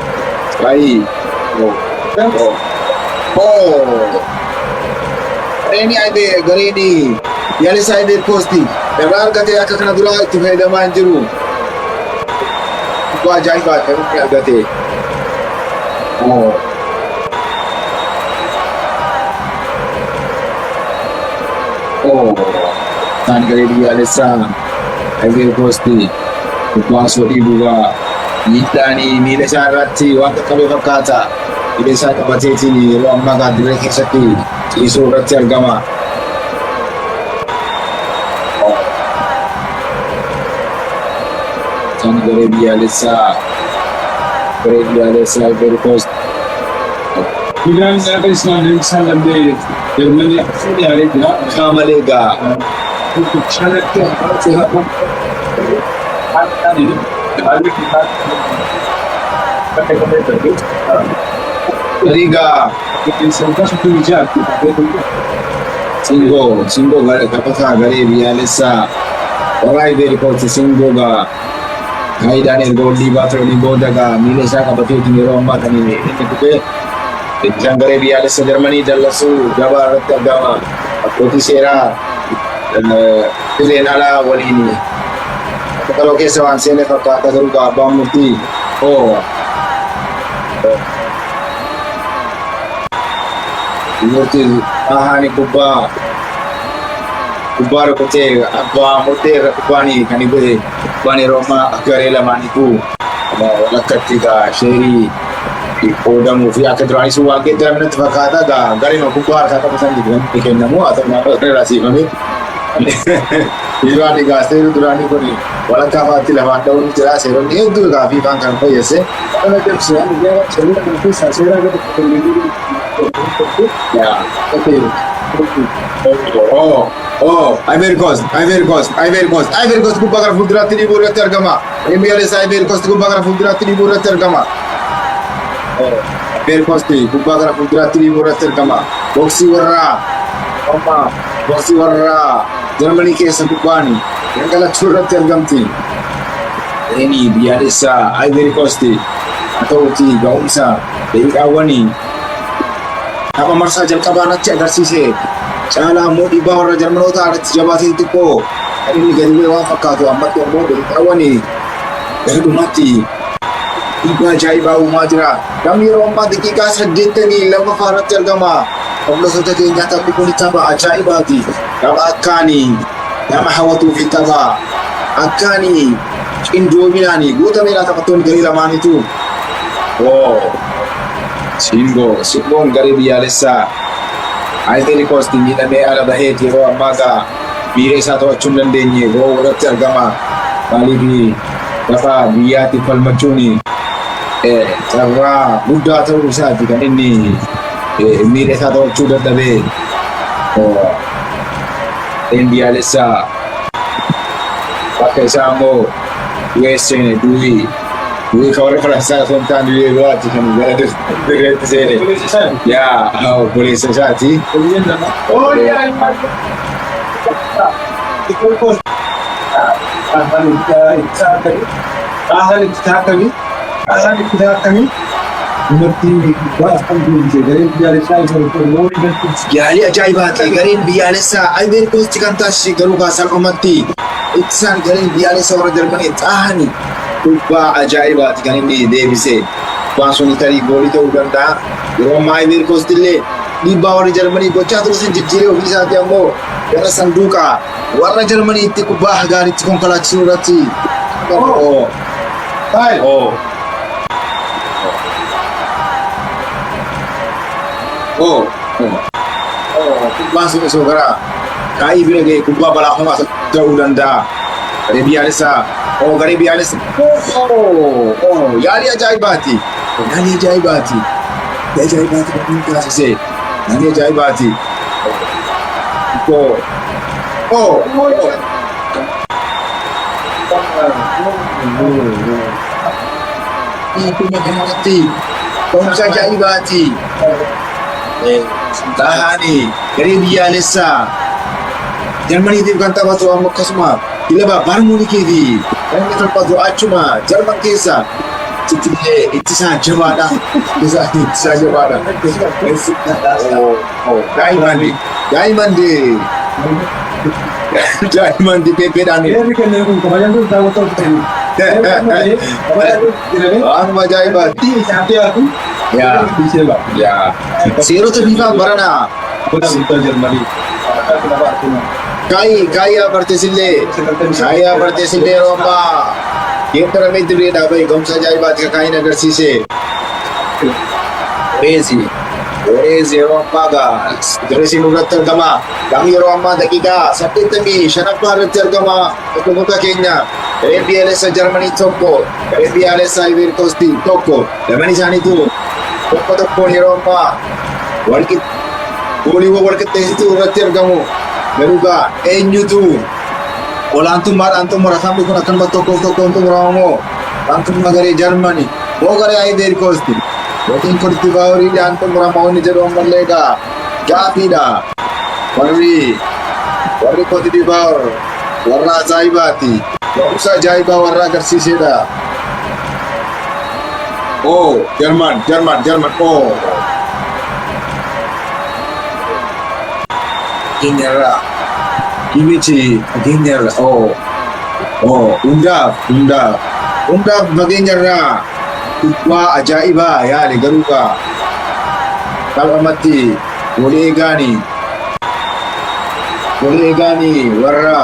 Gareen biyyaalessaa Ivory Coast irraa argatee akka kana dura itti fayyadamaa hin jiru. Bu'aa ajaa'ibaa kan inni argate. Isaan garee biyyaalessaa Ivory Coast kubbaa soodii bu'aa miidhaan miila isaa irratti waan qaqqabe fakkaata. Miila isaa qabateetiin yeroo ammaa kana dirree keessatti ciisuu irratti argama. Isaan garee biyyaalessaa Ivory Coast. Miidhaan isaa kan isaan danda'e Jarmanii akkasuma yaalee jira. Qaamalee gaa. Shanatti Riga Singo kapasa garee biyyaalessaa warra Ivory Coast Singoga kaayidaan erga wallii baatanii booda gaa miila isaa qabateetiin yeroo ammaa kan inni dhufee isaan garee biyyaalessaa Jarmanii dallasuu gabaa irratti argama. Abbootii seeraa dirreen alaa waliin kaloo keessa waan seene fakkaata garuu abbaan murtii murtii ahaani kubbaa rukutee abbaa murtee irra kubbaanii kan godhe kubbaan yeroo ammaa garee lamaaniitu walakkatti gaa sheerii qoodamuu fi akka duraanis waan geeddaramnetti fakkaata gaa gareen kubbaa harkaa qabatanii kan kennamu haa ta'u naannoo irraa siifame. Yeroo adii seerri duraanii kun walakkaa faatti lafaan dha'uun jira. Seeronni hedduu egaa fiifaan kan fayyase. Kana deemsisaan seera kana keessaa seera gadi Ivory Coast kubbaa gara fuulduraatti dhiibuu irratti argama. Biyyaalessaa Ivory Coast kubbaa gara fuulduraatti dhiibuu irratti argama. Ivory Coast kubbaa gara fuulduraatti dhiibuu irratti argama. Boksii warraa Jarmanii keessa kubbaani gangalachuu irratti argamti. Gareen biyyaalessaa Ivory Coast haa ta'uuti ga'umsa daqiiqaawwanii tapha marsaa jalqabaa irratti agarsiise. Caalaa immoo dhiibbaa warra Jarmanootaa irratti jabaatee xiqqoo kan inni gadi bu'e waan fakkaatu ammatti immoo daqiiqaawwanii gara dhumaatti dhiibbaa ajaa'ibaa uumaa jira. Namni yeroo ammaa daqiiqaa 82 irratti argama. Hordoftoota keenyaa taphni kun tapha ajaa'ibaati. Tapha akkaanii nama hawwatuu fi tapha akkaanii qindoominaan guutameedha taphattoonni garee lamaaniitu. Singoon garee biyyaalessaa Ivory Coast miidhamee ala baheet yeroo ammaa gaa miira isaa to'achuu hin dandeenye goo irratti argama. Maaliif lafa biyyaatti falmachuun carraa guddaa ta'uu isaati kan inni miira isaa to'achuu dadhabee. Biyyaalessaa bakka isaa immoo seene duwwii kan warra Faransaa osoo hin taane duwwii biraatti kan gara dirreetti seene obboleessa isaati. Yaalii ajaa'ibaati gareen biyyaalessaa Ivory Coast kan taasise garuu salphumatti ittisaan gareen biyyaalessaa warra Jarmanii xaahanii kubbaa ajaa'ibaati kan inni deebise. Kubbaan sun tarii goolii ta'uu danda'a. Yeroo ammaa Ivory Coast illee dhiibbaa warri Jarmanii gochaa ture san jijjiiree ofii isaatii ammoo gara sanduuqa warra Jarmaniitti kubbaa gaariitti konkolaachisuu irratti. Kubbaan sun osoo gara kaayii bira ga'e kubbaa balaafamaa ta'uu danda'a. Garee biyyaalessaa. Garee biyyaalessaa. Yaalii ajaa'ibaati. Yaalii ajaa'ibaati. Ajaa'ibaati kan inni taasise. Yaalii ajaa'ibaati. Addunyaa kanarratti ka'umsa ajaa'ibaati. Tahani garee biyyaalessaa Jarmaniitiif kan taphatu amma akkasuma kilaba Bayern Munichiifi inni taphatu achuma Jarman keessa ittisaa jabaadha. Ittisaa jabaadha. Daa'imman peeppeedhaan. Waanuma ajaa'ibaati. Seerota biifaan baranaa. Kaayyaa barteessillee yeroo ammaa geettara meetirii dhaabee ga'umsa ajaa'ibaati kan kaayin agarsiise. Oreezi yeroo ammaa Dirreesiin irratti argama. Gama yeroo ammaa daqiiqaa 85 irratti argama. Tokkoota keenya gareen biyyaalessaa Jarmanii tokko, gareen biyyaalessaa Ivory Coast tokko. Lamaan isaaniitu tokkoon yeroo ammaa gooliiwwan walqixxeessituu irratti argamu. Garuu eenyutu olaantummaadhaan xumura? Sabni kun akkanuma tokkoon xumurama moo olaantummaa garee Jarmanii moo garee Ivory Coast? Yookiin Cote d'Ivoireedhaan xumurama inni jedhu ammallee gaaffiidha. Warri Cote d'Ivoire warra ajaa'ibaati. Ga'umsa ajaa'ibaa warra agarsiisedha. Jarman. Geenyarra. Kimichi geenyarra. Hundaaf fageenyarra. Kubbaa ajaa'ibaa yaade garuu qal'amatti golee eegaanii warra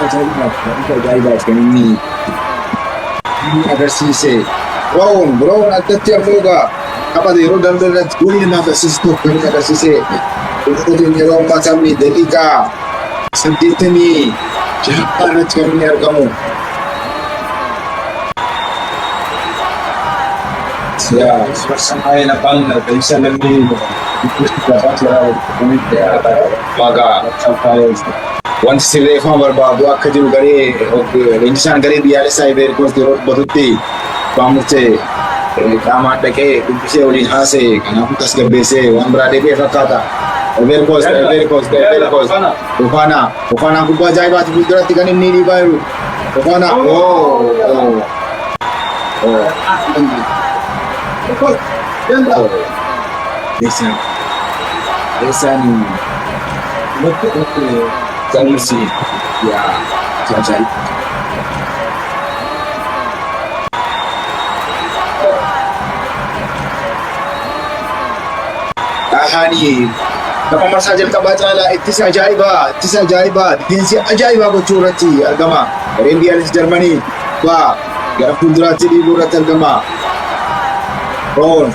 ajaa'ibaati kan inni agarsiise. Biroon addatti ammoo qabate yeroo darbee irratti goolii nama agarsiistu kan inni agarsiise. Yeroo ammaa sabni daqiiqaa 86 irratti kan inni argamu. Wanti sirreeffama barbaadu akka jiru leenjisaan garee biyyaalessaa Ivory Coast yeroo dubbatutti baamurtee qaamaan dhaqee dubbisee waliin haasa'e. Kanaafuu tasgabbeessee waan biraa deebi'ee fakkaata. Ivory Coast. Fofana kubbaa ajaa'ibaati fuulduratti kan inni dhiibaa jiru. Fofana. Lesani Sanusi Jajai Tahani Nama masa jalqabaa caalaa ittisa ajaa'ibaa difeensi ajaa'ibaa gochuu irratti argama. Gareen biyyaalessaa Jarmanii gara fuulduraatti dhiibuu irratti argama. Brown.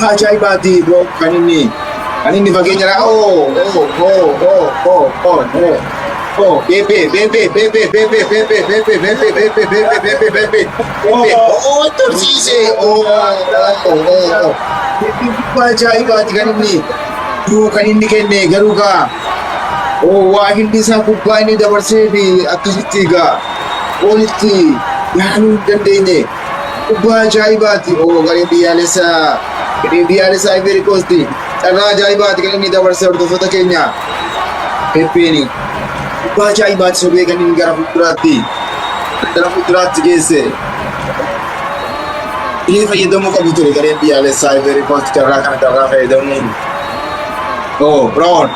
Ajaa'ibaati Brown kan inni fageenya tursiise. Ajaa'ibaati kan inni kenne garuu waa hindi isaa kubbaa inni dabarsee fi akkasitti walitti yaaduu hin dandeenye. Kubbaa ajaa'ibaati. Gareen biyyaalessaa Ivory Coast carraa ajaa'ibaati kan inni dabarsee hordoftoota keenya. Pepeeni kubbaa ajaa'ibaati sobee kan inni gara fuulduraatti geesse. Inni fayyadamuu qabu ture gareen biyyaalessaa Ivory Coast carraa fayyadamuun Oh, Brown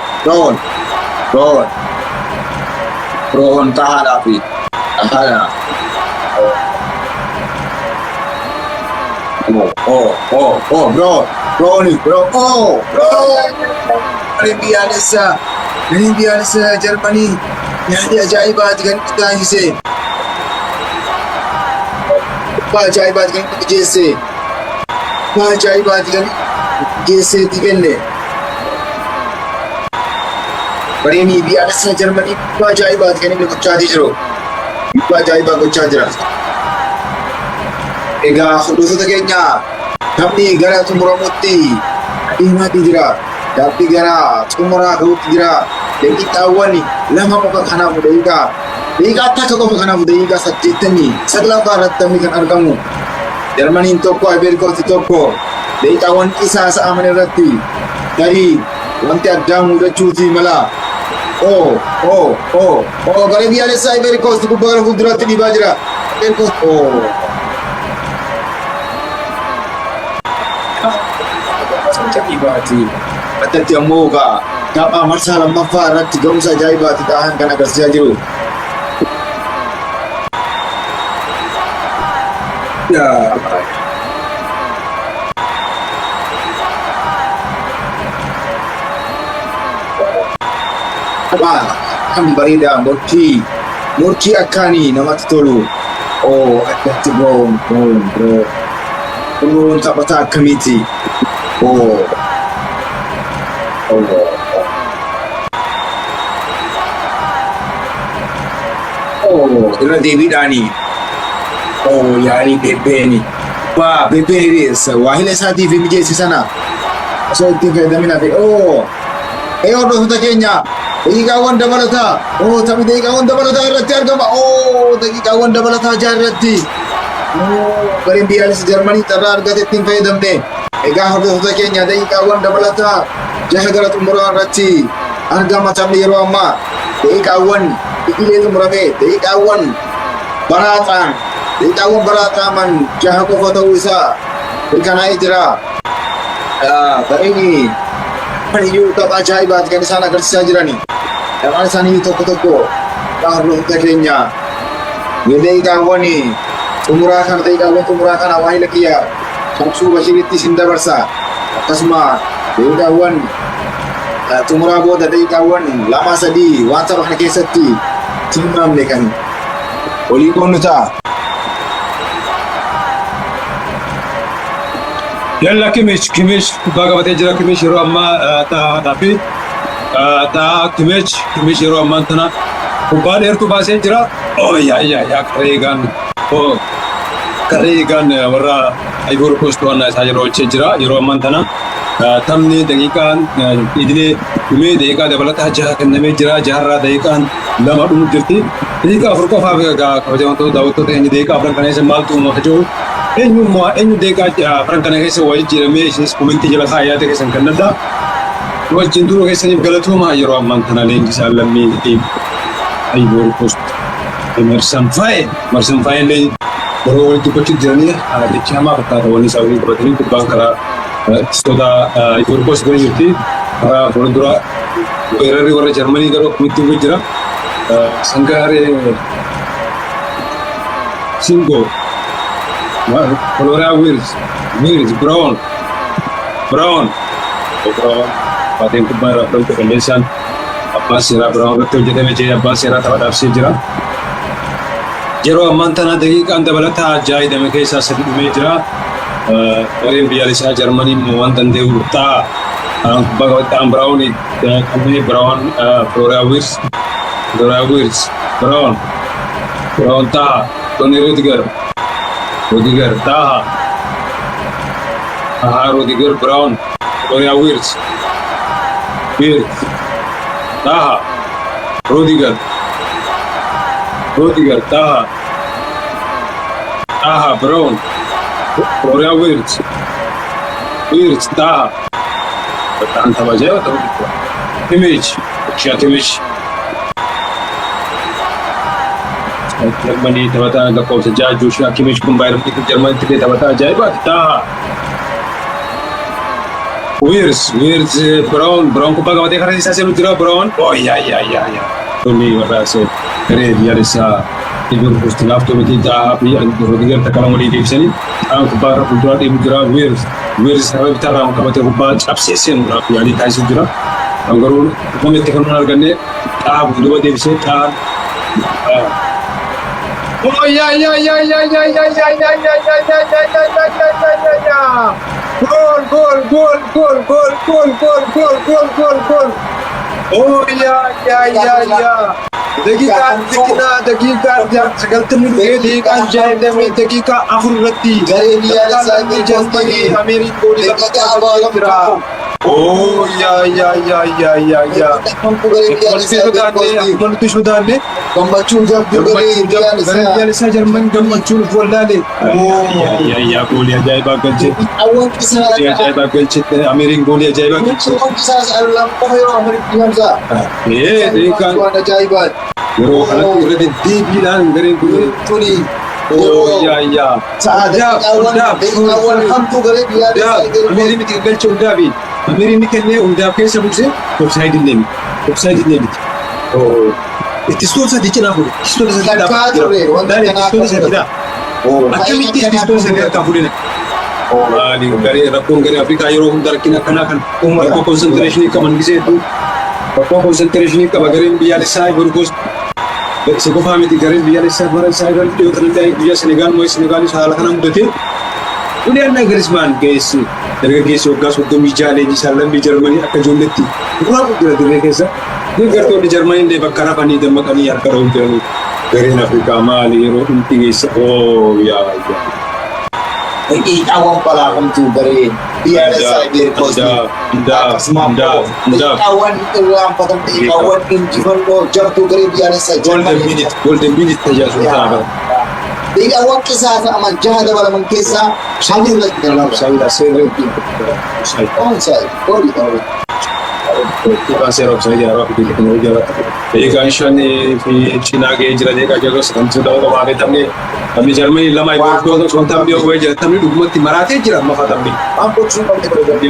tahan api. Tahan. Bro. Ini biasa Jermani. Ini ajaibat kan kita ise. Ajaibat kan jese. Ajaibat kan jese tigende. Bari ini biasa Jermani. Ajaibat kan ini kucah dijro. Ajaibat kucah jira. Egaa hordoftoota keenya taphni gara xumuramutti adeemaati jira. Taphni gara xumuraa gahuutti jira. Daqiiqaawwan lama qofa kanaaf daqiiqaa takka qofa kanaaf daqiiqaa 89 irratti taphni kan argamu. Jarmaniin tokko Ivory Coast tokko daqiiqaawwan qisaasaman irratti tarii wanti addaa mudachuuti mala. Gara biyyaalessaa Ivory Coast gubbaa gara fuulduraatti dhiibaa jira. Ivory Coast ajaibaati. Addatti ammoo tapha marsaa lammaffaa irratti ga'umsa ajaibaati ta'an kan agarsiisaa jiru. Kan bareedaa murtii akkaanii namatti tolu. Addatti Brown taphataa akkamiiti? Irra deebiidhaani. Yaani Pepeeni. Pepeeniis waahila isaatiif mijeesse sana osoo ittiin fayyadamina ta'e. Hordoftoota keenya daqiiqaawwan dabalataa. Taphni daqiiqaawwan dabalataa irratti argama. Daqiiqaawwan dabalataa irratti. Gareen biyyaalessa Jarmanii carraa argate ittiin fayyadamne. Egaa hordoftoota keenya daqiiqaawwan dabalataa 6 gara xumuraa irratti argama taphni yeroo ammaa. Daqiiqaawwan idilee xumurame daqiiqaawwan baraaxaaman 6 qofa ta'uu isaa mirkanaa'ee jira. Bareedni iyyuu tapha ajaa'ibaati kan isaan agarsiisaa jirani. Lamaan isaanii tokko hordoftoota keenya daqiiqaawwan xumuraa kana waahila kiyya Shamsuu Bashiritti isin dabarsa. Akkasuma daqiiqaawwan xumuraa booda daqiiqaawwan 2-3 waan tapha kana keessatti tilmaamne kan olii qoonnu ta'a. Yalla Kimmich kubbaa qabatee jira. Kimmich yeroo ammaa taa'aadhaa fi Kimmich yeroo ammaa tana kubbaa dheertuu baasee jira. Karee eegaan warra Ivory Coast waan isaa yeroo hojjechaa jira. Yeroo ammaa tana taphni daqiiqaan idilee dhumee daqiiqaa dabalataa 6 kennamee jira. 6 irraa daqiiqaan 2 dhumu jirti. Daqiiqaa 4 qofaaf kabajamtoota daawwattoota keenya daqiiqaa 4 kana keessa maaltu uumamaa jiru? Eenyu daqiiqaa 4 kana keessa waliin jiramee isinis komentii jala yaada keessan kennadha. Wajjin turuu keessaniif galatooma. Yeroo ammaa tana leenjisaa lammii Ivory Coast Emerson Faye illee yeroo walitti dubbachaa jiranii jecha hamaa fakkaata wanni isaa waliin qabatanii kubbaan karaa istoota Ivory Coast bira jirti. Karaa fuuldura weerarri warra Jarmanii garuu akkamitti hubbachaa jira. Sangaaree Singo Colorado Wills Brown Bateen kubbaa irraa fudhatu qilleensaan abbaan seeraa Brown irratti hojjetame jee abbaan seeraa taphaadhaaf jira. Yeroo ammaan tana daqiiqaan dabalataa 6 keessaa 3 dhumee jira. Gareen biyyaalessaa Jarmanii waan danda'u ta'a. Kubbaa qabataan Brown kanneen Florian Wirtz Brown ta'a. Tony Rudiger ta'a. Rudiger Brown Florian Wirtz ta'a. Rudiger ta'a. Brown Florian Wirtz ta'a. Betaan tapajaya atau gitu. Kimmich Jermanii taphataa lakkoofsa 6 Joshua Kimmich kun Bayern Munich Jermaniitti taphataa ajaa'ibaati ta'a. Where's Brown kubbaa qabatee karaa isaa seenuu jira Brown. Oh yaa. Tolli warra se garee biyyaalessaa Liverpool laaftuu miti taa'aa fi Rodiger takka lama walii deebisanii aan kubbaa irra fuulduraa deemu jira. Where's har'a bitarraa qabatee kubbaa cabsee seenuudhaaf yaalii taasisuu jira. Garuu nama itti kan arganne taa'aa fuuldura deebisee taa'aa. Oh yaa. Gol. Oh ya. Dakika sagaltamii daqiiqaan jaallame daqiiqa afur irratti garee biyyaalessaa Jarmanii Ameerikaa goolii lafa jira. Oh ya. Akkuma sodaanne Gammachuun jabduu garee biyyaalessaa Jarmanii gammachuun wallaalee. Ya goolii ajaa'ibaa galche. Ajaa'ibaa galche Ameerikaan goolii ajaa'ibaa galche. Yeroo kanatti irra deddeebiidhaan gareen kun oh ya. Ameerikaan miti galche hundaafi. Ameerikaan kennee hundaaf keessa buuse offside miti. Ittistoota sadii cinaa fuudhe. Ittistoota sadii akkamitti ittistoota sadii harkaa fuudhina? Garee rakkoon garee Afrikaa yeroo hunda rakkina akkanaa kan rakkoo konsentriishinii qaban giseetu rakkoo konsentriishinii qaba gareen biyyaalessaa Ivory Coast. Se qofaa miti gareen biyyaalessaa Faransaa irratti dhiyoo kan biyya Senegaalis haala kana mudate. Ulian Nagrisman geessi dargaggeessi waggaa 36 leenjisaa lammii Jarmanii akka ijoolletti bu'aa guddaa dirree keessa deeggartoonni Jarmanii illee bakka rafanii dammaqanii harka dha'uu jiranii gareen Afrikaa maali yeroo dhumti geessa yaa. Daqiiqaawwan balaakamtuu garee biyyaalessaa Ivory Coast daqiiqaawwan irraanfatan daqiiqaawwan injifannoo jabduu garee biyyaalessaa Jarmanii Golden Minute tajaajila ta'a. daqiiqaawwan qisaasa aman jaha dabalaman keessaa shanii irratti darbamu. Saayidhaa seerreetti. Kan seera offside yeroo fi teekinooloojii irratti. Eegaan shanii fi cinaa ga'ee jira deegaa jirus kan sodaa qabaatee taphni Jarmanii lama iddoo osoo taphni yoo jira taphni dhugumatti maraatee jira amma taphni.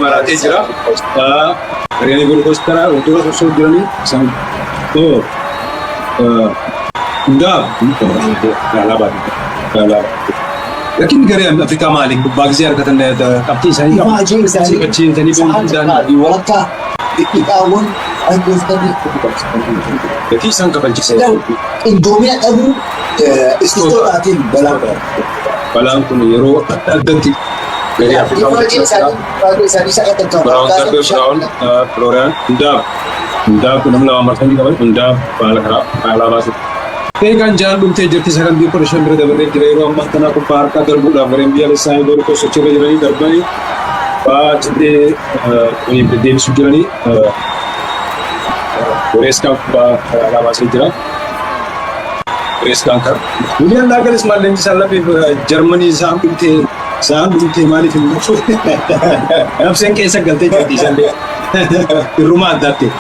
Maraatee jira. Gareen Ivory Coast karaa wantoota osoo jiranii isaan Galabat. Lakin garee Afrikaa maali kubbaa gisee argatan qabxii isaanii qaba. Achiin sanii boonsuudhaan walakkaa daqiiqaawwan ayyootanii gatii isaan kabalchise. Indoomina dhabuu istootaatiin balaan kun yeroo adda addatti garee Afrikaa Florian hundaaf namni lama marsanii qaban hundaaf baala karaa baasu. Eegaan jaallumtee jirti sagantii kudha shan bira dabaree jira yeroo ammaa kanaa kubbaa harkaa darbuudhaaf gareen biyyaalessaa Ivory Coast sochirra jiranii darbanii baatee deebisuu jiranii Goreeskaan kubbaa karaa baasee jira. Goreeskaan kan Ulian Nagelsmann leenjisaa lammii Jarmanii isaan dhumtee maaliif hin mul'atu? Nafseen keessa galtee jirti isaallee hirruma addaatti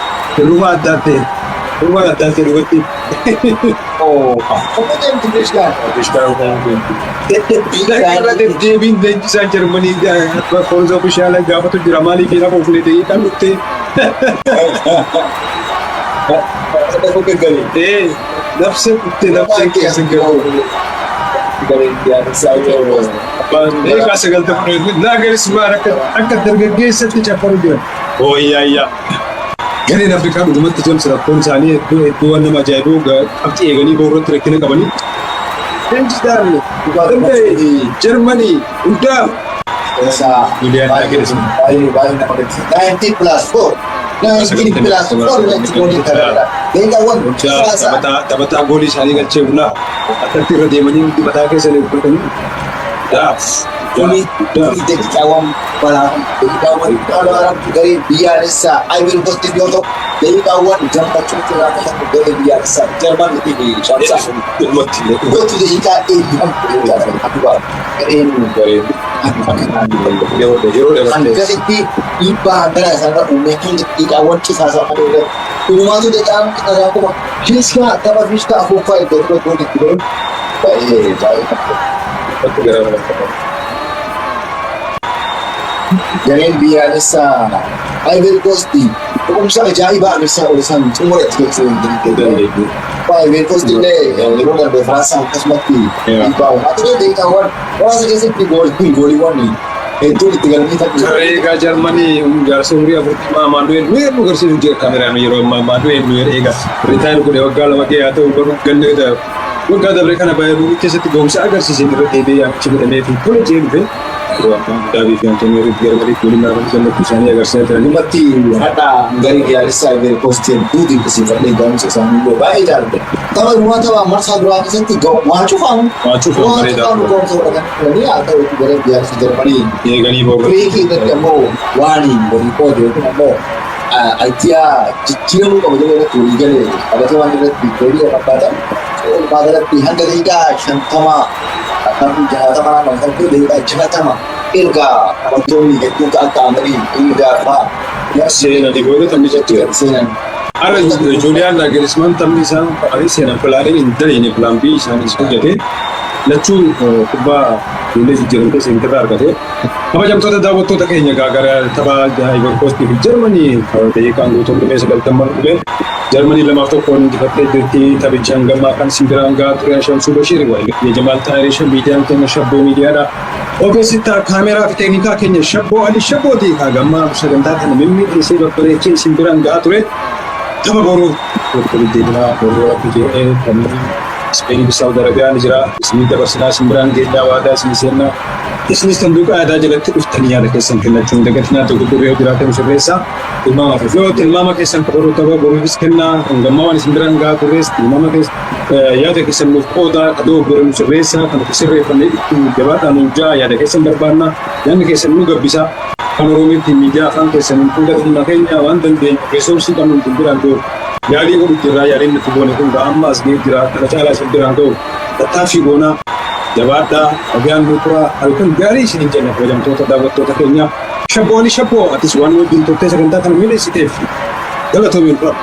dubartii. Deebiin leenjisaa Jarmanii Fonzo Bishaala gaafatu jira maaliif hin hafu fuudhee ta'ee kan dhuftee. Nafseen keessa galu. Eegaa sagalta fuudhee Nagelsmann akka dargaggeessatti caffaru jira. Ooyyaayyaa. Gareen Afrikaa dhugumatti cimsa rakkoon isaanii hedduu waan nama ajaa'ibuu qabxii eeganii boorratti rakkina qabanii. Leenjisaan Jarmanii hundaaf. Ulian Nagelsmann. Baay'ee nama gatii. 90+4. 90+4 daqiiqaawwan taphataa goolii isaanii galchee bulaa akkatti irra deemanii dibataa keessa leeffatanii. daqiiqaawwan balaakamtuu garee biyyaalessaa Ivory Coast yoo ta'u daqiiqaawwan gammachuu irraa kan garee biyyaalessaa Jarmanii fi Faransaa gotti daqiiqaa akkasitti dhiibbaa handaraa isaarra uumee kan daqiiqaawwan qisaasaa malee dhumaatu daqiiqaan qixasaa kuma fiiskaa tapha fiiskaa afuuffaa iddoo tokkoon itti bahu baay'ee gareen biyyaalessaa Ivory Coast kumsa ajaa'ibaa agarsiisaa oolsan xumuratti keessatti Ivory Coast illee yeroo darbe Firaansaa akkasumatti dhiibbaa uumaa ture deeggarwwan muraasa keessatti gooliiwwan hedduun itti galmee ta'u. Egaa Jarmanii jaarsa umurii 40 Maanu'eel Nuuyer nu agarsiisu jira kaameraan yeroo ammaa Maanu'eel Nuuyer egaa ritaayir godhee waggaa 2 ga'ee haa ta'u garuu ganna waggaa dabre kana baay'ee keessatti gahumsa agarsiisee irra deebi'ee achi godhamee fi tola jee dhufe yeroo ammaa Daabii fi Antoonii Riif garmalee waliin maaruu gammachuu isaanii agarsiisaa jiran. Dhumatti haadha garee biyyaalessaa Ivory Coastiin duuti iddisiifadhee gahumsa isaanii illee baay'ee jaalladha. Tapha dhumaa tapha marsaa duraa keessatti waan cufamu. Waan cufamu bareedaa. Waan cufamu gahumsa godhatanii haa ta'u garee biyyaalessaa Jarmanii. Eeganii booda. Fireekii irratti ammoo waan walii qoode yookiin ammoo ayitiyaa jijjiiramuu qaba jedhee irratti walii galee qabatee waan irratti deebi'ee fakkaatan. Walumaa galatti hanga daqiiqaa 50 akkasumas 60 naannoo isaatti daqiiqaa 60 erga wantoonni hedduun akka amalii dhiigaa fa'aa seenanii booda taphni jechuu seenan. Har'a Juuliyaan Naagirismaan taphni isaa seenan filaalee hin ta'in filaan bii isaanis hojjete lachuu kubbaa fuullee jijjiiramtee seentirraa argate. Kabajamtoota daawwattoota keenya gaagara tapha Ivory Coast fi Jarmanii daqiiqaan guutuun dhufee 90 dhufee Jarmanii 2-1 injifattee jirti. Taphicha hangammaa kan simbiraan gahaa ture Shamsuu Bashir waa'ee Jamaal Taayirii miidiyaan keenya Shabboo miidiyaadha. Ogeessita kaameraa fi teeknikaa keenya Shabboo Ali Shabbooti. Hagammaa sagantaa kana mimmiidheessee babbareechee simbiraan gahaa ture. Tapha boruu deebiinaa boruu jedhee kan Ispeenii fi Saawud Arabiyaan jira. Isinii dabarsinaa simbiraan geeddaa waadaa isinii seennaa. Isinis sanduuqa aadaa jalatti dhuftanii yaada keessan kennachuun dagatinaa tokko duree jiraatan sirreessaa. Tilmaama fi yoo tilmaama keessan kabaroo tapha boruufis kennaa hangammaa waan isin biraan gahaa turres tilmaama yaada keessan nuuf qoodaa kadoo boruun sirreessaa kan akka sirreeffannee ittiin gabaadhaan hojjaa yaada keessan barbaannaa yaadni keessan nu gabbisaa. Kan Oromootti miidiyaa afaan keessan fuula dhimma keenya waan dandeenyu reesoorsii qabnu isin biraan ga'u. Yaalii godhu jirraa yaaliin nutti goone kun amma as ga'ee jira kana caalaa isin biraan ga'u. Tattaaffii goonaa jabaadhaa dhagaan nuturaa halkan gaarii isin hin jenne fayyadamtoota daawwattoota keenya Shabboo Ali Shabboo atis waan wajjin turtee sagantaa kana miidheessiteef galatoomiin fudhadhu.